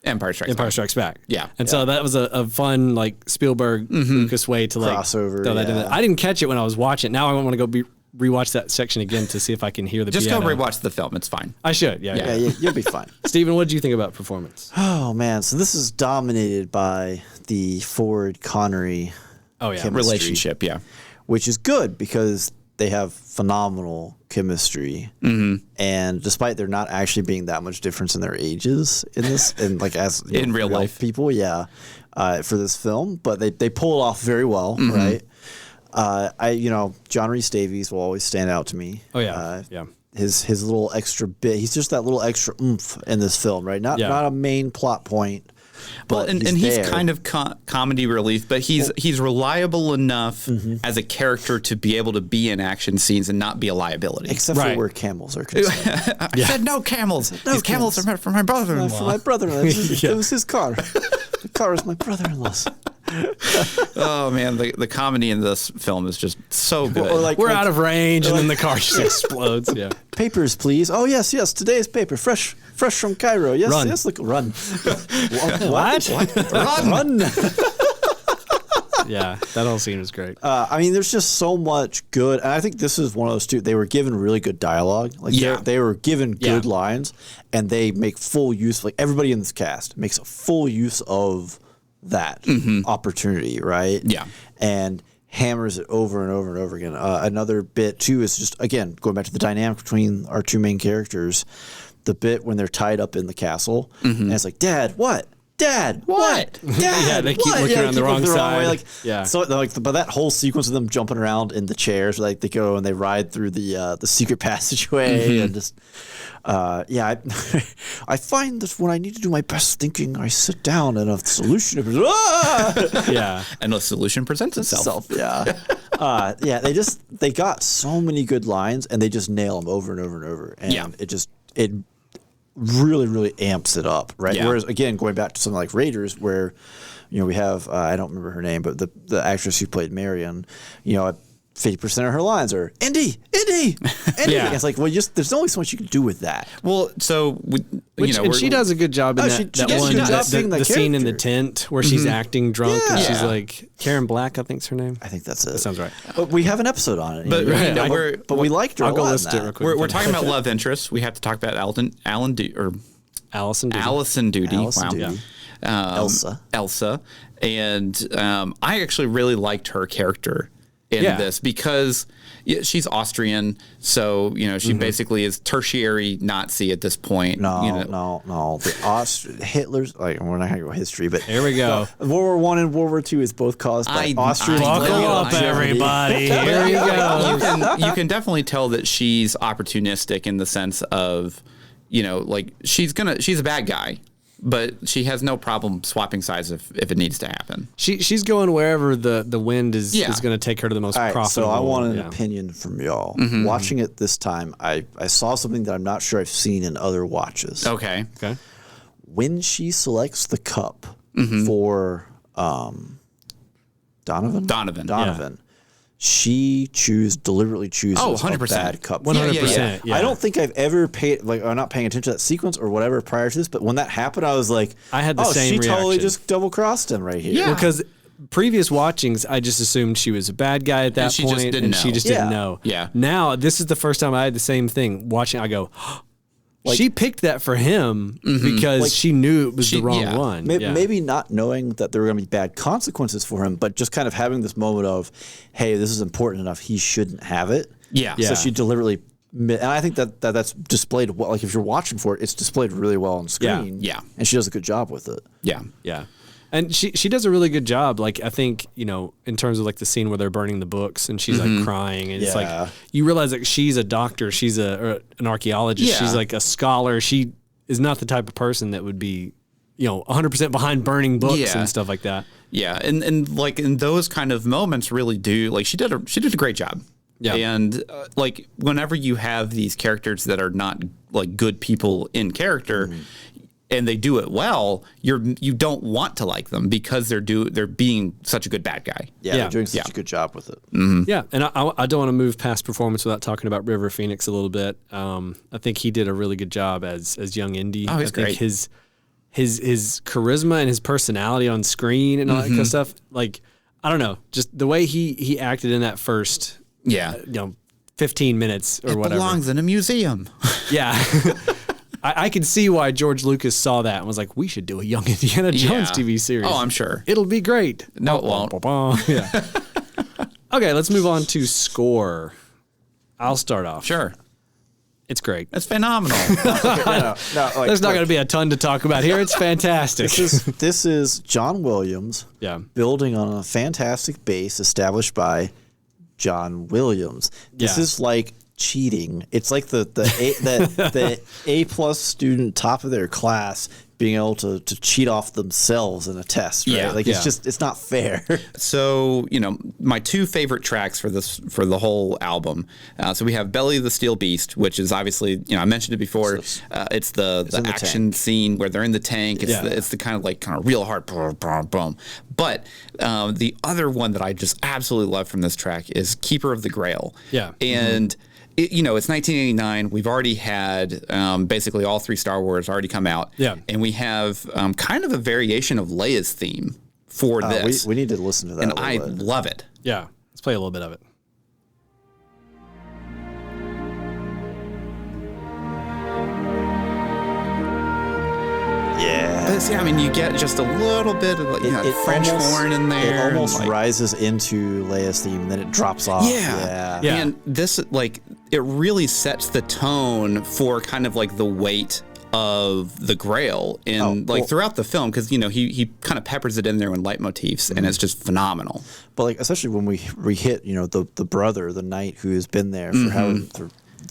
Empire Strikes Back. Yeah. And so that was a fun, like, Spielberg, Lucas way to, like, crossover. Throw that in there. I didn't catch it when I was watching it. Now I want to go rewatch that section again to see if I can hear the Just piano. Go rewatch the film. It's fine. I should. Yeah, you'll be fine. Steven, what did you think about performance? Oh, man. So this is dominated by the Ford-Connery relationship, which is good because they have phenomenal chemistry. Mm-hmm. And despite there not actually being that much difference in their ages in this, and like as in real life people, for this film, but they pull it off very well, right? John Rhys Davies will always stand out to me. Oh yeah, His little extra bit. He's just that little extra oomph in this film, right? Not a main plot point. But he's kind of comedy relief, but he's reliable enough as a character to be able to be in action scenes and not be a liability. Except for where camels are concerned. I said no camels. These camels are for my brother-in-law. For my brother-in-law. It was his car. Kyro's my brother-in-law. Oh man, the comedy in this film is just so good. Or like, We're out of range, and then the car just explodes. Yeah. Papers, please. Oh yes, today's paper, fresh from Cairo. Yes, Run. yes. Look, run. What? Run. Yeah, that whole scene was great. I mean, there's just so much good, and I think this is one of those two. They were given really good dialogue. Like they were given good lines, and they make full use. Like everybody in this cast makes a full use of that opportunity, right? Yeah, and hammers it over and over and over again. Another bit too is just again going back to the dynamic between our two main characters. The bit when they're tied up in the castle, and it's like, Dad, what? Dad, what? Dad, yeah, they keep looking around the wrong side. Way. Like, so but that whole sequence of them jumping around in the chairs, like they go and they ride through the secret passageway, and just I find that when I need to do my best thinking, I sit down and a solution appears. And a solution presents itself. They got so many good lines, and they just nail them over and over and over, and it really, really amps it up, right? Yeah. Whereas, again, going back to something like Raiders, where, we have, I don't remember her name, but the actress who played Marion, 50% of her lines are, Indy. Yeah. It's like, well, there's only so much you can do with that. Well, so, and she does a good job in the scene in the tent where she's acting drunk and she's like, Karen Black, I think's her name. I think that's it. That sounds right. But we have an episode on it. But we liked her I'll a go lot list it real quick. We're talking about love interest. We have to talk about Allison Doody. Elsa. And I actually really liked her character in this because she's Austrian, so she basically is tertiary Nazi at this point. No. The Hitler's we're not gonna go history, but here we go. World War I and World War II is both caused by Austrian. Buckle up, everybody. Here you go. You can definitely tell that she's opportunistic in the sense of, she's a bad guy. But she has no problem swapping sides if it needs to happen. She's going wherever the wind is going to take her to the most profitable. So I want an opinion from y'all. Watching it this time, I saw something that I'm not sure I've seen in other watches. Okay. When she selects the cup for Donovan. She deliberately chooses 100%. a bad cup. 100%. Yeah. I don't think I've ever I'm not paying attention to that sequence or whatever prior to this, but when that happened, I was like, I had the same reaction. She totally just double-crossed him right here. Yeah. Because previous watchings, I just assumed she was a bad guy at that point, and she just didn't know. Yeah. Now, this is the first time I had the same thing. Watching, I go, she picked that for him because she knew it was the wrong one. Maybe not knowing that there were going to be bad consequences for him, but just kind of having this moment of, hey, this is important enough. He shouldn't have it. Yeah. So she deliberately, and I think that's displayed well. Like if you're watching for it, it's displayed really well on screen. Yeah. And she does a good job with it. Yeah. Yeah. And she does a really good job. Like, I think, in terms of like the scene where they're burning the books and she's like crying, and it's like, you realize that she's a doctor, she's an archaeologist, she's like a scholar. She is not the type of person that would be, 100% behind burning books and stuff like that. Yeah. And like in those kind of moments really do, like she did a great job. Yeah. And like whenever you have these characters that are not like good people in character, and they do it well, you don't want to like them because they're being such a good bad guy. Yeah, they're doing such a good job with it. Yeah, and I don't want to move past performance without talking about River Phoenix a little bit. I think he did a really good job as young Indy. Oh, he's great. His charisma and his personality on screen and all that kind of stuff. Like, I don't know, just the way he acted in that first 15 minutes or whatever. It belongs in a museum. Yeah. I can see why George Lucas saw that and was like, we should do a Young Indiana Jones TV series. Oh, I'm sure. It'll be great. No, it won't. Yeah. Okay, let's move on to score. I'll start off. Sure. It's great. It's phenomenal. There's not going to be a ton to talk about here. It's fantastic. This is John Williams building on a fantastic base established by John Williams. This is like cheating. It's like the A+ student, top of their class, being able to cheat off themselves in a test, right? Yeah. Like it's not fair. So, my two favorite tracks for the whole album. So we have Belly of the Steel Beast, which is obviously, I mentioned it before. It's the action scene where they're in the tank. It's the kind of real hard boom, boom, boom. But the other one that I just absolutely love from this track is Keeper of the Grail. Yeah. And it's 1989. We've already had basically all 3 Star Wars already come out. Yeah. And we have kind of a variation of Leia's theme for this. We need to listen to that. And I love it. Yeah. Let's play a little bit of it. Yeah. But see, you get just a little bit of French horn in there. It almost rises into Leia's theme, and then it drops off. Yeah. And this, it really sets the tone for kind of the weight of the Grail throughout the film, because he kind of peppers it in there with leitmotifs, and it's just phenomenal. But especially when we hit the brother, the knight who has been there for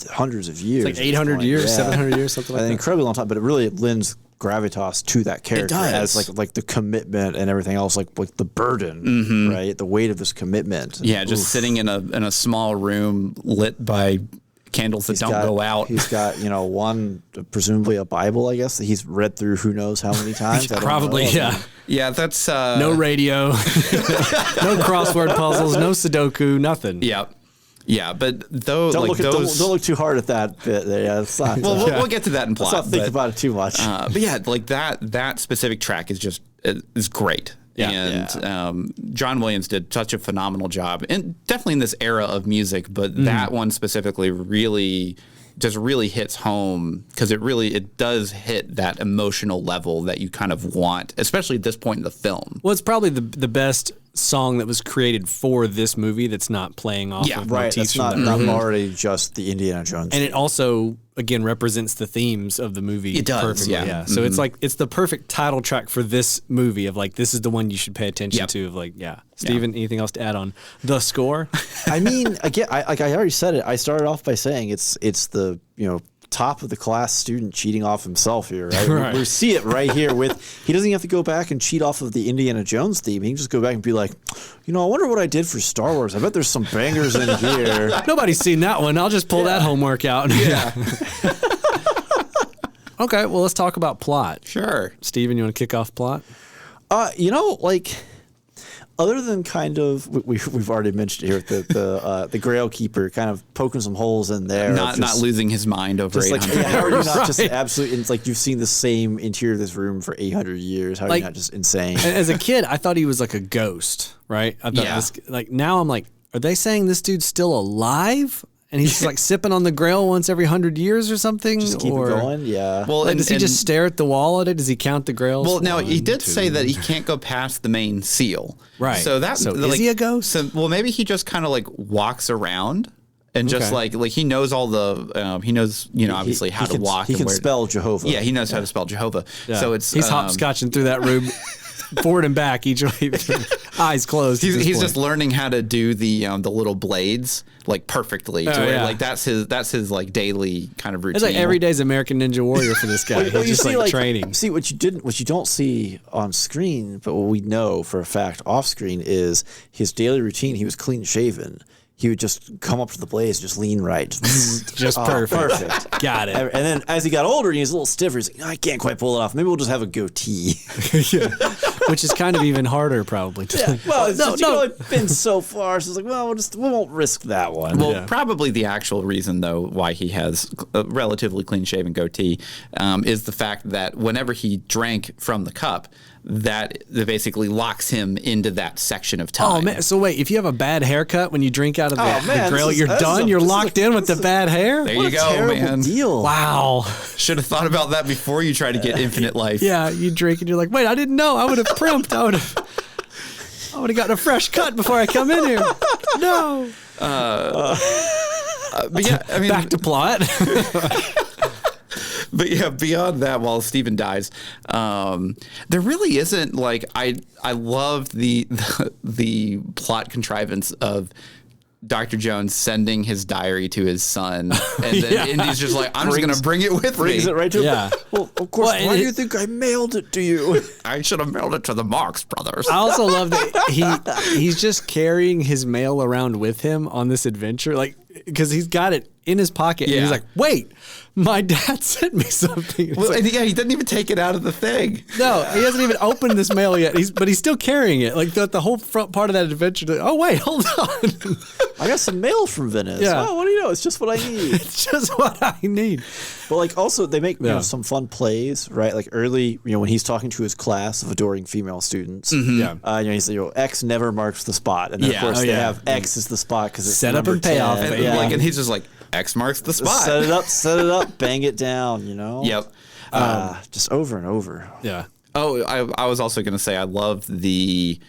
hundreds of years, it's 800 years, 700 years, something like that. An incredibly long time, but it really lends gravitas to that character. It does. As the commitment and everything else, like the burden, right? The weight of this commitment. Yeah, just sitting in a small room lit by candles that don't go out. He's got one, presumably a Bible, I guess, that he's read through who knows how many times. Probably, yeah. Yeah, that's no radio, no crossword puzzles, no Sudoku, nothing. Yeah. Yeah, but those don't look too hard at that bit. Yeah, it's not. We'll get to that in plot. Let's not think about it too much. But yeah, that specific track is great. Yeah. And John Williams did such a phenomenal job, and definitely in this era of music. But that one specifically really hits home, because it does hit that emotional level that you kind of want, especially at this point in the film. Well, it's probably the best song that was created for this movie that's not playing off of right. motifs It's not already just the Indiana Jones. And it also, again, represents the themes of the movie. It does, perfectly. yeah. So it's the perfect title track for this movie of this is the one you should pay attention to. Of Steven, anything else to add on the score? Again, I already said it. I started off by saying it's the top of the class student cheating off himself here, right? Right. We see it right here he doesn't even have to go back and cheat off of the Indiana Jones theme. He can just go back and be like, I wonder what I did for Star Wars. I bet there's some bangers in here. Nobody's seen that one. I'll just pull that homework out. Yeah. Okay, well, let's talk about plot. Sure. Steven, you want to kick off plot? Other than kind of, we've already mentioned here the Grail Keeper kind of poking some holes in there, not losing his mind over 800. How are you not just absolutely? It's you've seen the same interior of this room for 800 years. How are you not just insane? As a kid, I thought he was like a ghost, right? I thought now I'm like, are they saying this dude's still alive? And he's just sipping on the Grail once every 100 years or something? Just keep it going, yeah. Well, does he just stare at the wall at it? Does he count the Grails? Well, now he did say that he can't go past the main seal. Right. So is he a ghost? So, maybe he just kind of walks around and just he knows all the he knows obviously how to walk. He can spell Jehovah. Yeah, he knows how to spell Jehovah. Yeah. So he's hopscotching through that room. Forward and back, each way, eyes closed. He's just learning how to do the little blades perfectly. That's his daily kind of routine. It's every day's American Ninja Warrior for this guy. He's just training. See what you don't see on screen, but what we know for a fact off screen is his daily routine. He was clean shaven. He would just come up to the blaze, just lean right. Just perfect. Got it. And then as he got older, he was a little stiffer. He's like, I can't quite pull it off. Maybe we'll just have a goatee. Which is kind of even harder, probably. Well, it's only been so far. So it's we won't risk that one. Well, probably the actual reason, though, why he has a relatively clean-shaven goatee is the fact that whenever he drank from the cup, that basically locks him into that section of time. Oh, man. So wait, if you have a bad haircut when you drink out of the Grail, you're done? You're locked in with the bad hair? There you go, man. Deal. Wow. Should have thought about that before you try to get infinite life. Yeah, you drink and you're like, wait, I didn't know. I would have primped. I would have gotten a fresh cut before I come in here. No. But yeah, back to plot. But yeah, beyond that, while Steven dies, there really isn't I love the plot contrivance of Dr. Jones sending his diary to his son, and then Indy's just like, I'm just going to bring it with me. Brings it right to him. Well, of course, why do you think I mailed it to you? I should have mailed it to the Marx Brothers. I also love that he's just carrying his mail around with him on this adventure, like, because he's got it in his pocket, and he's like, wait, my dad sent me something. Well, like, and he doesn't even take it out of the thing. No, he hasn't even opened this mail yet. But he's still carrying it. Like the whole front part of that adventure. Oh wait, hold on. I got some mail from Venice. Yeah. Oh, what do you know? It's just what I need. It's just what I need. But like also they make some fun plays, right? Like early, when he's talking to his class of adoring female students. Yeah. He's X never marks the spot, and then of course they have X is the spot because it's set up and pay off. And he's just like, X marks the spot. Set it up, bang it down, Yep. Just over and over. Yeah. Oh, I was also going to say I love the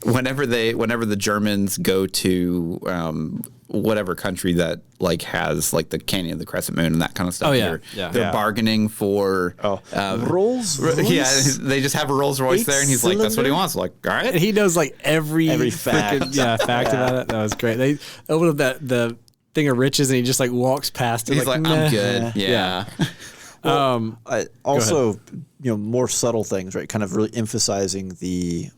whenever the Germans go to whatever country that like has like the Canyon of the Crescent Moon and that kind of stuff. Oh yeah, They're bargaining for Rolls Royce. Yeah, they just have a Rolls Royce there, and he's like, that's what he wants. Like, all right. And he knows like every fact. Fact about it. That was great. They opened up the thing of riches, and he just like walks past it. He's like, I'm good. Yeah. Well, also, more subtle things, right? Kind of really emphasizing the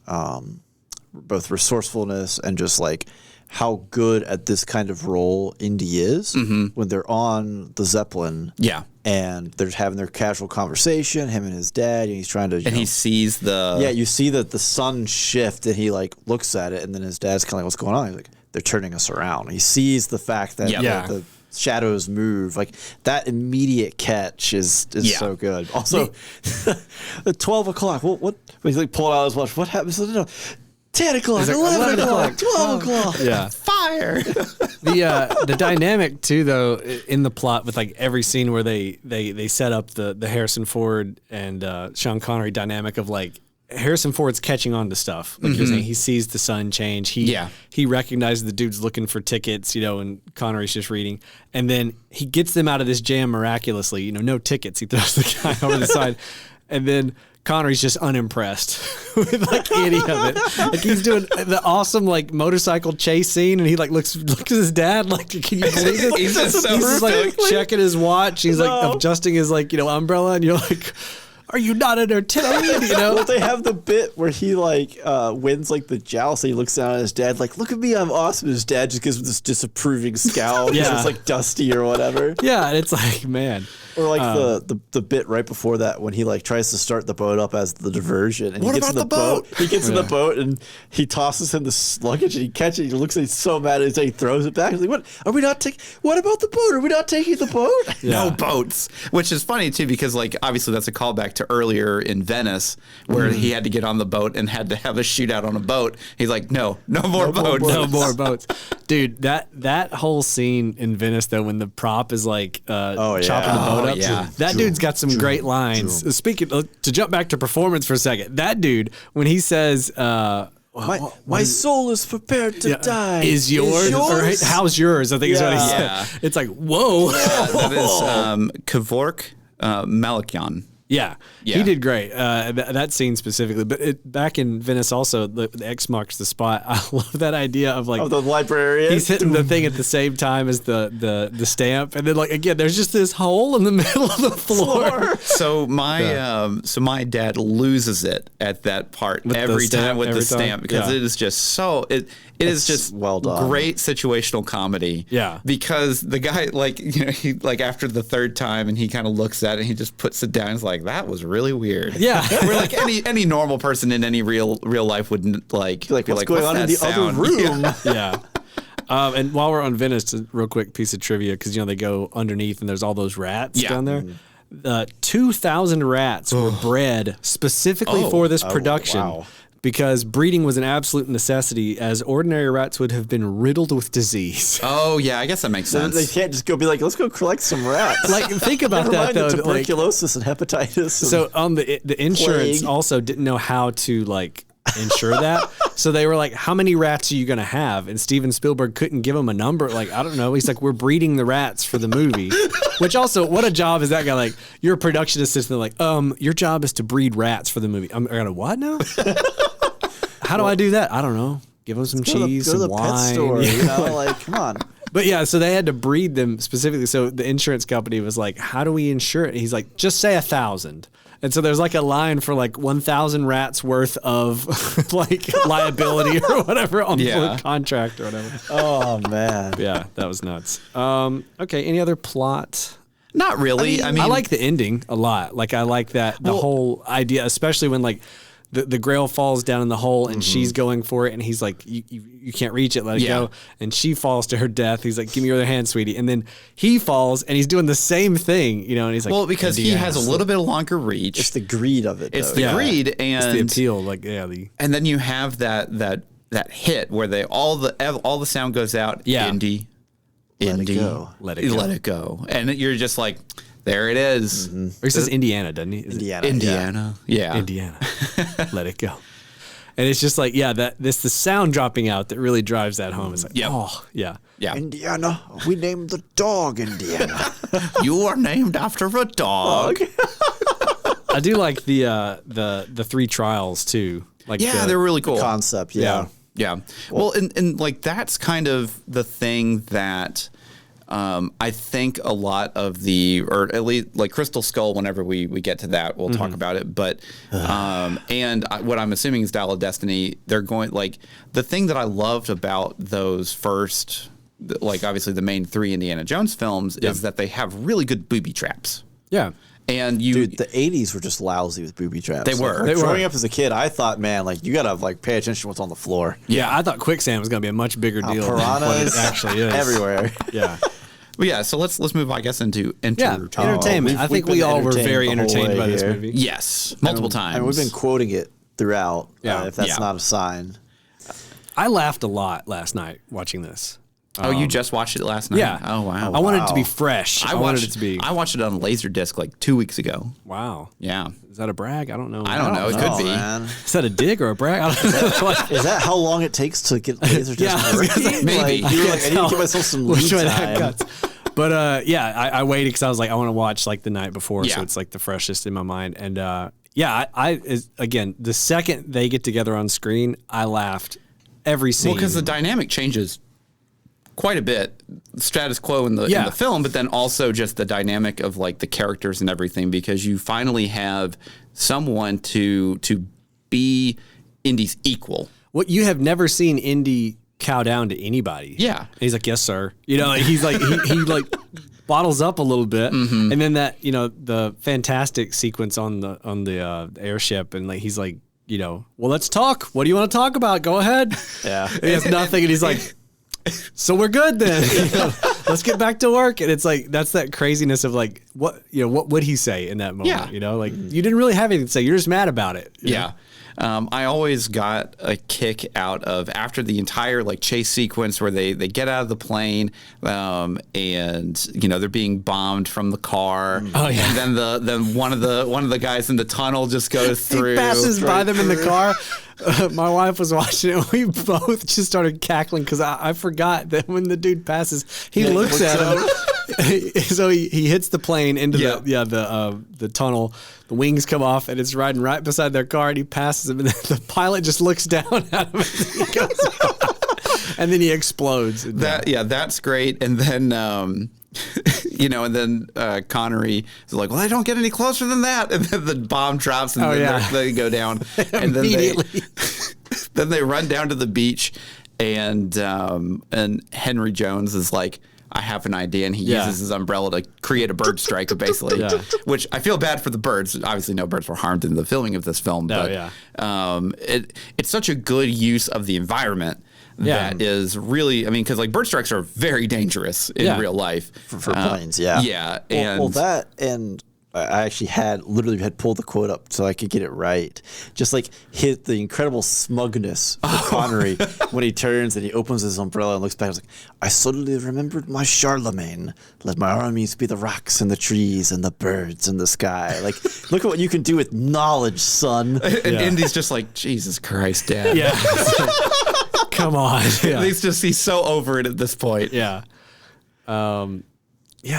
both resourcefulness and just like how good at this kind of role Indy is when they're on the Zeppelin. Yeah. And they're having their casual conversation, him and his dad, and he's trying to, he sees the... Yeah, you see that the sun shift, and he like looks at it, and then his dad's kind of like, what's going on? He's like, they're turning us around. He sees the fact that the shadows move. Like that immediate catch is so good. Also, at 12 o'clock, what he's like pulling out his watch. What happens? No, 10 o'clock, like, 11 o'clock, 12 o'clock. Yeah. Fire. The dynamic too, though, in the plot with like every scene where they set up the Harrison Ford and Sean Connery dynamic of like Harrison Ford's catching on to stuff. Like you're saying, he sees the sun change. He recognizes the dude's looking for tickets, and Connery's just reading. And then he gets them out of this jam miraculously. No tickets. He throws the guy over the side. And then Connery's just unimpressed with like any of it. Like he's doing the awesome like motorcycle chase scene, and he like looks at his dad like, can you believe this? He's just like checking his watch. He's like adjusting his like umbrella, and you're like, are you not entertained? Well, they have the bit where he like wins like the joust. And he looks down at his dad like, look at me, I'm awesome. His dad just gives him this disapproving scowl because it's like dusty or whatever. Yeah, and it's like, man. Or like the bit right before that when he like tries to start the boat up as the diversion, and he gets in the boat. He gets in the boat and he tosses him the luggage, and he catches it. He looks like he's so mad, and he throws it back. He's like, "What? Are we not taking? What about the boat? Are we not taking the boat?" No boats, which is funny too because like obviously that's a callback to earlier in Venice where he had to get on the boat and had to have a shootout on a boat. He's like, no more boats. No more boats. Dude, that whole scene in Venice though, when the prop is like chopping the boat up, that dude's got some great lines. Speaking to jump back to performance for a second, that dude when he says, my soul is prepared to die. Is yours? Or, how's yours? I think is what he said. It's like, whoa. Yeah, that is Kevork Malakyan. Yeah, he did great. That scene specifically, but back in Venice also, the X marks the spot. I love that idea of like the librarian. He's hitting the thing at the same time as the stamp, and then like again, there's just this hole in the middle of the floor. So my dad loses it at that part every time with the stamp because it is just so it is just well done. Great situational comedy. Yeah, because the guy he like after the third time and he kind of looks at it and he just puts it down. He's like, that was really weird. Yeah, where like any normal person in any real life wouldn't like be what's going on in the sound? other room. Yeah. And while we're on Venice, a real quick piece of trivia because they go underneath and there's all those rats down there. 2,000 rats were bred specifically for this production. Wow. Because breeding was an absolute necessity, as ordinary rats would have been riddled with disease. Oh yeah, I guess that makes sense. They can't just go be like, let's go collect some rats. Like think about that though. Tuberculosis and hepatitis. So the insurance also didn't know how to like insure that. So they were like, how many rats are you going to have? And Steven Spielberg couldn't give them a number. Like, I don't know. He's like, we're breeding the rats for the movie. Which also, what a job is that guy? Like, you're a production assistant. Like, your job is to breed rats for the movie. I'm going to what now? How do I do that? I don't know. give them some cheese, some wine. Pet store, like, come on. But yeah, so they had to breed them specifically. So the insurance company was like, how do we insure it? He's like, just say 1,000. And so there's like a line for like 1,000 rats worth of like liability or whatever on the contract or whatever. Oh man. Yeah, that was nuts. Okay, any other plot? Not really. I mean, I like the ending a lot. Like I like that the whole idea, especially when like the Grail falls down in the hole and she's going for it, and he's like, you can't reach it, let it go. And she falls to her death. He's like, give me your other hand, sweetie. And then he falls and he's doing the same thing, and he's like, well, because he has a little bit longer reach. It's the greed of it. It's the greed and it's the appeal. Like and then you have that hit where all the sound goes out. Yeah. Indy, let it go. Let it go. And you're just like, there it is. Or he says Indiana, doesn't he? Indiana. Yeah. Indiana. Let it go. And it's just like, the sound dropping out that really drives that home. It's like, oh, yeah. Yeah. Indiana. We named the dog Indiana. You are named after a dog. I do like the 3 trials too. Like they're really cool. The concept, Yeah. Well, and like that's kind of the thing that I think a lot of or at least like Crystal Skull, whenever we get to that, we'll talk about it. But, what I'm assuming is Dial of Destiny, they're going, like, the thing that I loved about those first, like, obviously the main 3 Indiana Jones films is that they have really good booby traps. Yeah. And dude, the 80s were just lousy with booby traps. They were. Growing up as a kid, I thought, man, like, you gotta like pay attention to what's on the floor. Yeah, I thought quicksand was gonna be a much bigger deal piranhas than what it actually is. Everywhere. Yeah. Well, yeah, so let's move, I guess, into entertainment. I think we all were very entertained by this movie. Yes, multiple times. And we've been quoting it throughout. Yeah. If that's not a sign. I laughed a lot last night watching this. Oh, you just watched it last night? Yeah. Oh, wow. I wanted it to be fresh. I wanted it to be. I watched it on Laserdisc like 2 weeks ago. Wow. Yeah. Is that a brag? I don't know. I don't know. It could be. Man. Is that a dig or a brag? I don't know. Is that how long it takes to get Laserdisc working? Maybe. Like, you're like, I need to give myself some lead time. But I waited because I was like, I want to watch like the night before, so it's like the freshest in my mind. And again, the second they get together on screen, I laughed every scene. Well, because the dynamic changes quite a bit, status quo in the film, but then also just the dynamic of like the characters and everything, because you finally have someone to be Indy's equal. What you have never seen Indy cow down to anybody. Yeah. And he's like, yes, sir. He's like, he like bottles up a little bit. And then that, the fantastic sequence on the airship, and like, he's like, well, let's talk. What do you want to talk about? Go ahead. Yeah. He has nothing. And he's like, so we're good then. Let's get back to work. And it's like, that's that craziness of like, what would he say in that moment? Yeah. Like you didn't really have anything to say. You're just mad about it. Yeah. I always got a kick out of after the entire like chase sequence where they get out of the plane, and they're being bombed from the car. Oh yeah. And then one of the guys in the tunnel just goes through. He passes by them in the car. My wife was watching it. We both just started cackling because I forgot that when the dude passes, he looks at him. So he hits the plane into the tunnel. The wings come off, and it's riding right beside their car. And he passes him, and the pilot just looks down at him, and he goes, and then he explodes. That's great. And then Connery is like, well, I don't get any closer than that. And then the bomb drops, and they go down, and then they run down to the beach, and Henry Jones is like, I have an idea, and he uses his umbrella to create a bird strike, basically. Which I feel bad for the birds. Obviously, no birds were harmed in the filming of this film, but it's such a good use of the environment that is really, I mean, because like bird strikes are very dangerous in real life for planes. Yeah. And that, and I actually literally had pulled the quote up so I could get it right. Just like hit the incredible smugness of Connery when he turns and he opens his umbrella and looks back. I was like, I suddenly remembered my Charlemagne. Let my armies be the rocks and the trees and the birds in the sky. Like, look at what you can do with knowledge, son. And Indy's just like, Jesus Christ, Dad. Yeah. Come on. Yeah. He's so over it at this point. Yeah.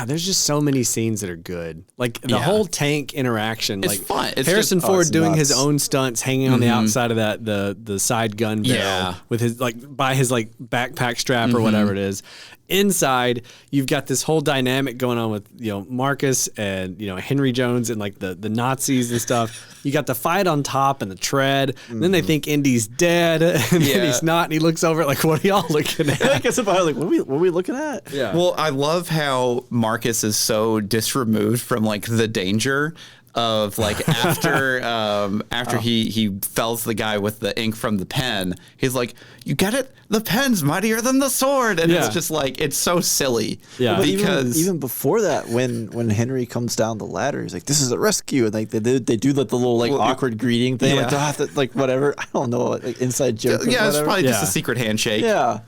there's just so many scenes that are good. Like the whole tank interaction. It's like fun. It's Harrison just, Ford doing nuts. his own stunts, hanging on the outside of the side gun barrel with his by his backpack strap or whatever it is. Inside, you've got this whole dynamic going on with Marcus and Henry Jones and like the Nazis and stuff. You got the fight on top and the tread. And then they think Indy's dead, and then he's not. And he looks over like, "What are y'all looking at?" I guess about like, what are we looking at? Yeah. Well, I love how Marcus is so disremoved from like the danger of like after he fells the guy with the ink from the pen. He's like, "You get it? The pen's mightier than the sword," and it's just like it's so silly. Yeah, because even before that, when Henry comes down the ladder, he's like, "This is a rescue," and like they do like the little awkward greeting thing, like they'll have to like whatever. I don't know, like inside joke. Yeah, it's probably just Yeah. a secret handshake. Yeah.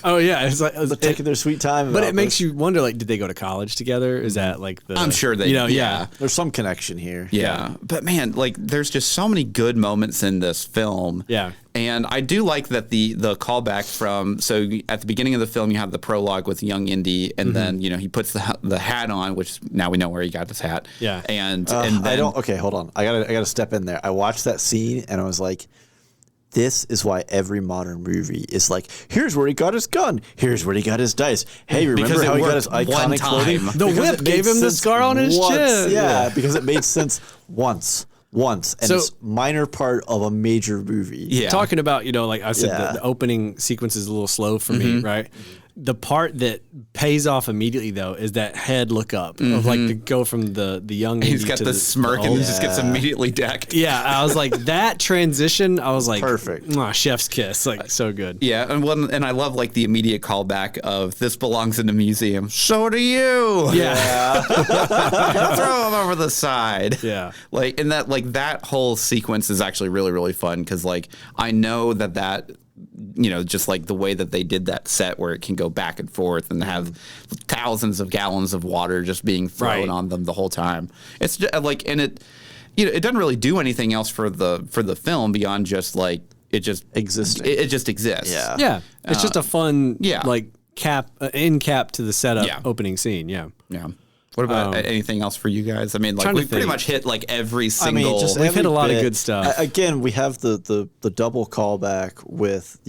Oh yeah, it's like They're taking their sweet time. But about it makes this. you wonder, like, did they go to college together? Is that like the? I'm sure they. yeah. There's some connection here. Yeah. But man, like there's just so many good moments in this film. Yeah. And I do like that the callback from, so at the beginning of the film you have the prologue with young Indy, and then he puts the hat on, which now we know where he got his hat. Yeah. And then I don't. Okay, hold on. I gotta step in there. I watched that scene and I was like, this is why every modern movie is like, here's where he got his gun. Here's where he got his dice. Hey, remember Because how it he got his worked one iconic clothing? time. The Because whip it made gave him the sense scar on his once. chin. Yeah, because it made sense once. And So- it's minor part of a major movie. Yeah. Talking about, like I said, Yeah. the opening sequence is a little slow for me, right? The part that pays off immediately, though, is that head look up of like to go from the young. he's Indy got to the smirk and old. he just gets immediately decked. Yeah, I was like that transition. I was like, Perfect. "Mwah, chef's kiss, like so good. Yeah, and I love like the immediate callback of this belongs in a museum. So do you. Yeah, Throw him over the side. Yeah. Like and that whole sequence is actually really, really fun because like I know that just like the way that they did that set where it can go back and forth and have thousands of gallons of water just being thrown Right. on them the whole time. It's just like, and it, it doesn't really do anything else for the film beyond just like, it just Existing. It just exists. Yeah. yeah. It's just a fun, yeah. like end cap to the setup Yeah. opening scene. Yeah. Yeah. What about anything else for you guys? I mean, like Trying to we pretty think. much hit like every single. just We've hit every a lot of bit. good stuff. Again, we have the double callback with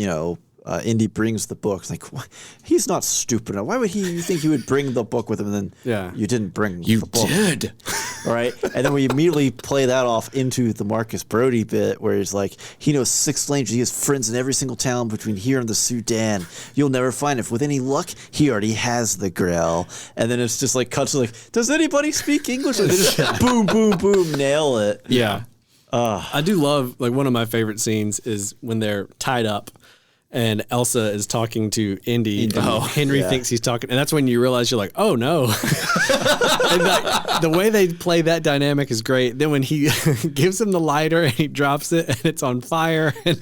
Indy brings the book. It's like he's not stupid enough. Why would you think he would bring the book with him? And then you didn't bring the book. did. All right. And then we immediately play that off into the Marcus Brody bit where he's like, he knows 6 languages. He has friends in every single town between here and the Sudan. You'll never find it. With any luck, he already has the Grail. And then it's just like cuts to like, does anybody speak English? And they just boom, boom, boom, nail it. Yeah. I do love, like, one of my favorite scenes is when they're tied up and Elsa is talking to Indy. And Henry thinks he's talking. And that's when you realize you're like, oh, no. And the way they play that dynamic is great. Then when he gives him the lighter and he drops it and it's on fire and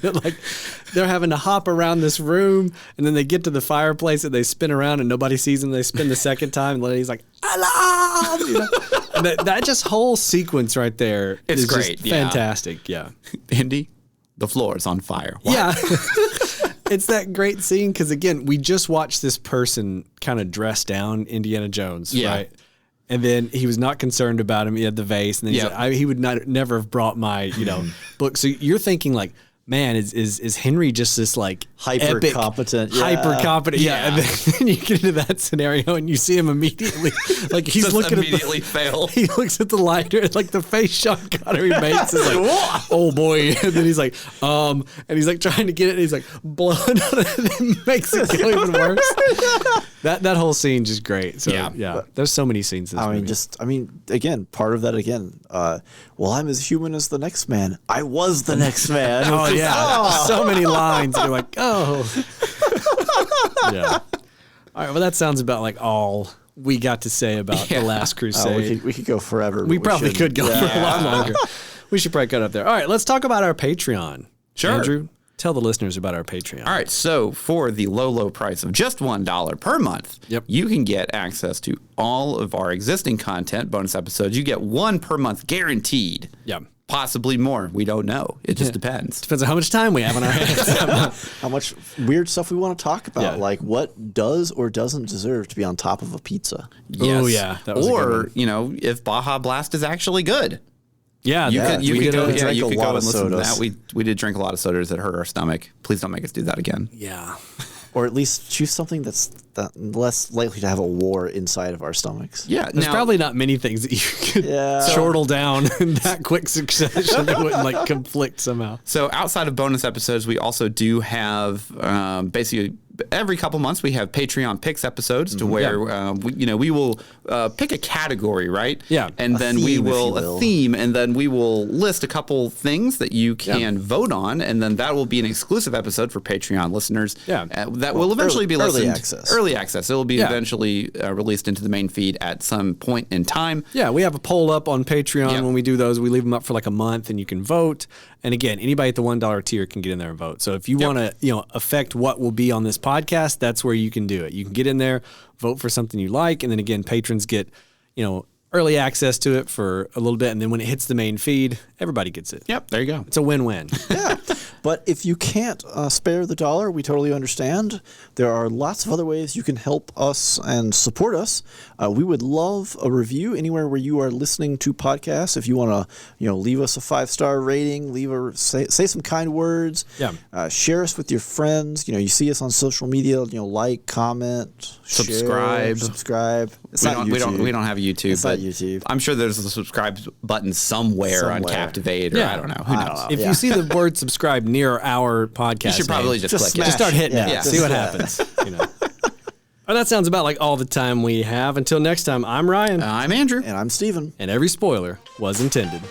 they're having to hop around this room and then they get to the fireplace and they spin around and nobody sees them. They spin the second time and he's like, alarm! And that just whole sequence right there is great, just fantastic. Yeah. Indy, the floor is on fire. What? Yeah. It's that great scene because, again, we just watched this person kind of dress down Indiana Jones, right? And then he was not concerned about him. He had the vase, and then he said, he would never have brought my, book. So you're thinking like, man, is Henry just this like Hyper epic, competent, hyper competent? Yeah. And then you get into that scenario and you see him immediately, like he's Just looking immediately at fail. He looks at the lighter, like the face shot Connery makes is like, oh boy. And then he's like, and he's like trying to get it. And he's like blowing on it and it makes it go even worse. That whole scene's just great. So yeah, there's so many scenes in this movie. Again, part of that again. Well, I'm as human as the next man. I was the next man. Oh yeah, so many lines. You're like, oh, yeah. All right, well, that sounds about like all we got to say about The Last Crusade. We could go forever. We but probably shouldn't. could go for a lot longer. We should probably cut up there. All right, let's talk about our Patreon. Sure. Andrew, tell the listeners about our Patreon. All right, so for the low price of just $1 per month, you can get access to all of our existing content, bonus episodes. You get one per month guaranteed. Yeah. possibly more. We don't know. It just depends. Depends on how much time we have on our hands. How much weird stuff we want to talk about, Yeah. like what does or doesn't deserve to be on top of a pizza. Yes. Oh, yeah, that was a good or one. you know, if Baja Blast is actually good. Yeah, You that- could you we could did go drink you a could lot go of and listen to sodas. that. We did drink a lot of sodas that hurt our stomach. Please don't make us do that again. yeah. Or at least choose something that's less likely to have a war inside of our stomachs. Yeah, There's now, probably not many things that you could Yeah. chortle down in that quick succession that wouldn't like conflict somehow. So outside of bonus episodes, we also do have basically every couple months we have Patreon picks episodes to where we will pick a category, right? Yeah. and A then we theme, if will you will. a theme, and then we will list a couple things that you can vote on, and then that will be an exclusive episode for Patreon listeners. Yeah. That will eventually be early listened. access. Early access. It will be Yeah. eventually released into the main feed at some point in time. Yeah, we have a poll up on Patreon Yeah. when we do those. We leave them up for like a month, and you can vote. And again, anybody at the $1 tier can get in there and vote. So if you want to, affect what will be on this podcast, that's where you can do it. You can get in there, vote for something you like, and then again, patrons get, early access to it for a little bit, and then when it hits the main feed, everybody gets it. Yep, there you go. It's a win-win. Yeah. But if you can't spare the dollar, we totally understand. There are lots of other ways you can help us and support us. We would love a review anywhere where you are listening to podcasts. If you want to, leave us a 5-star rating, say some kind words. Yeah. Share us with your friends. You see us on social media. like, comment, Subscribe. share, subscribe. It's We not don't, YouTube. we don't have YouTube. It's not but YouTube. I'm sure there's a subscribe button somewhere on Somewhere. Captivate, or I don't know. Who knows? If you see the word subscribe near our podcast, You should probably just click it. smash just start hitting it. it. Yeah, See what just- happens. Well, that sounds about like all the time we have. Until next time, I'm Ryan, I'm Andrew. And I'm Steven. and every spoiler was intended.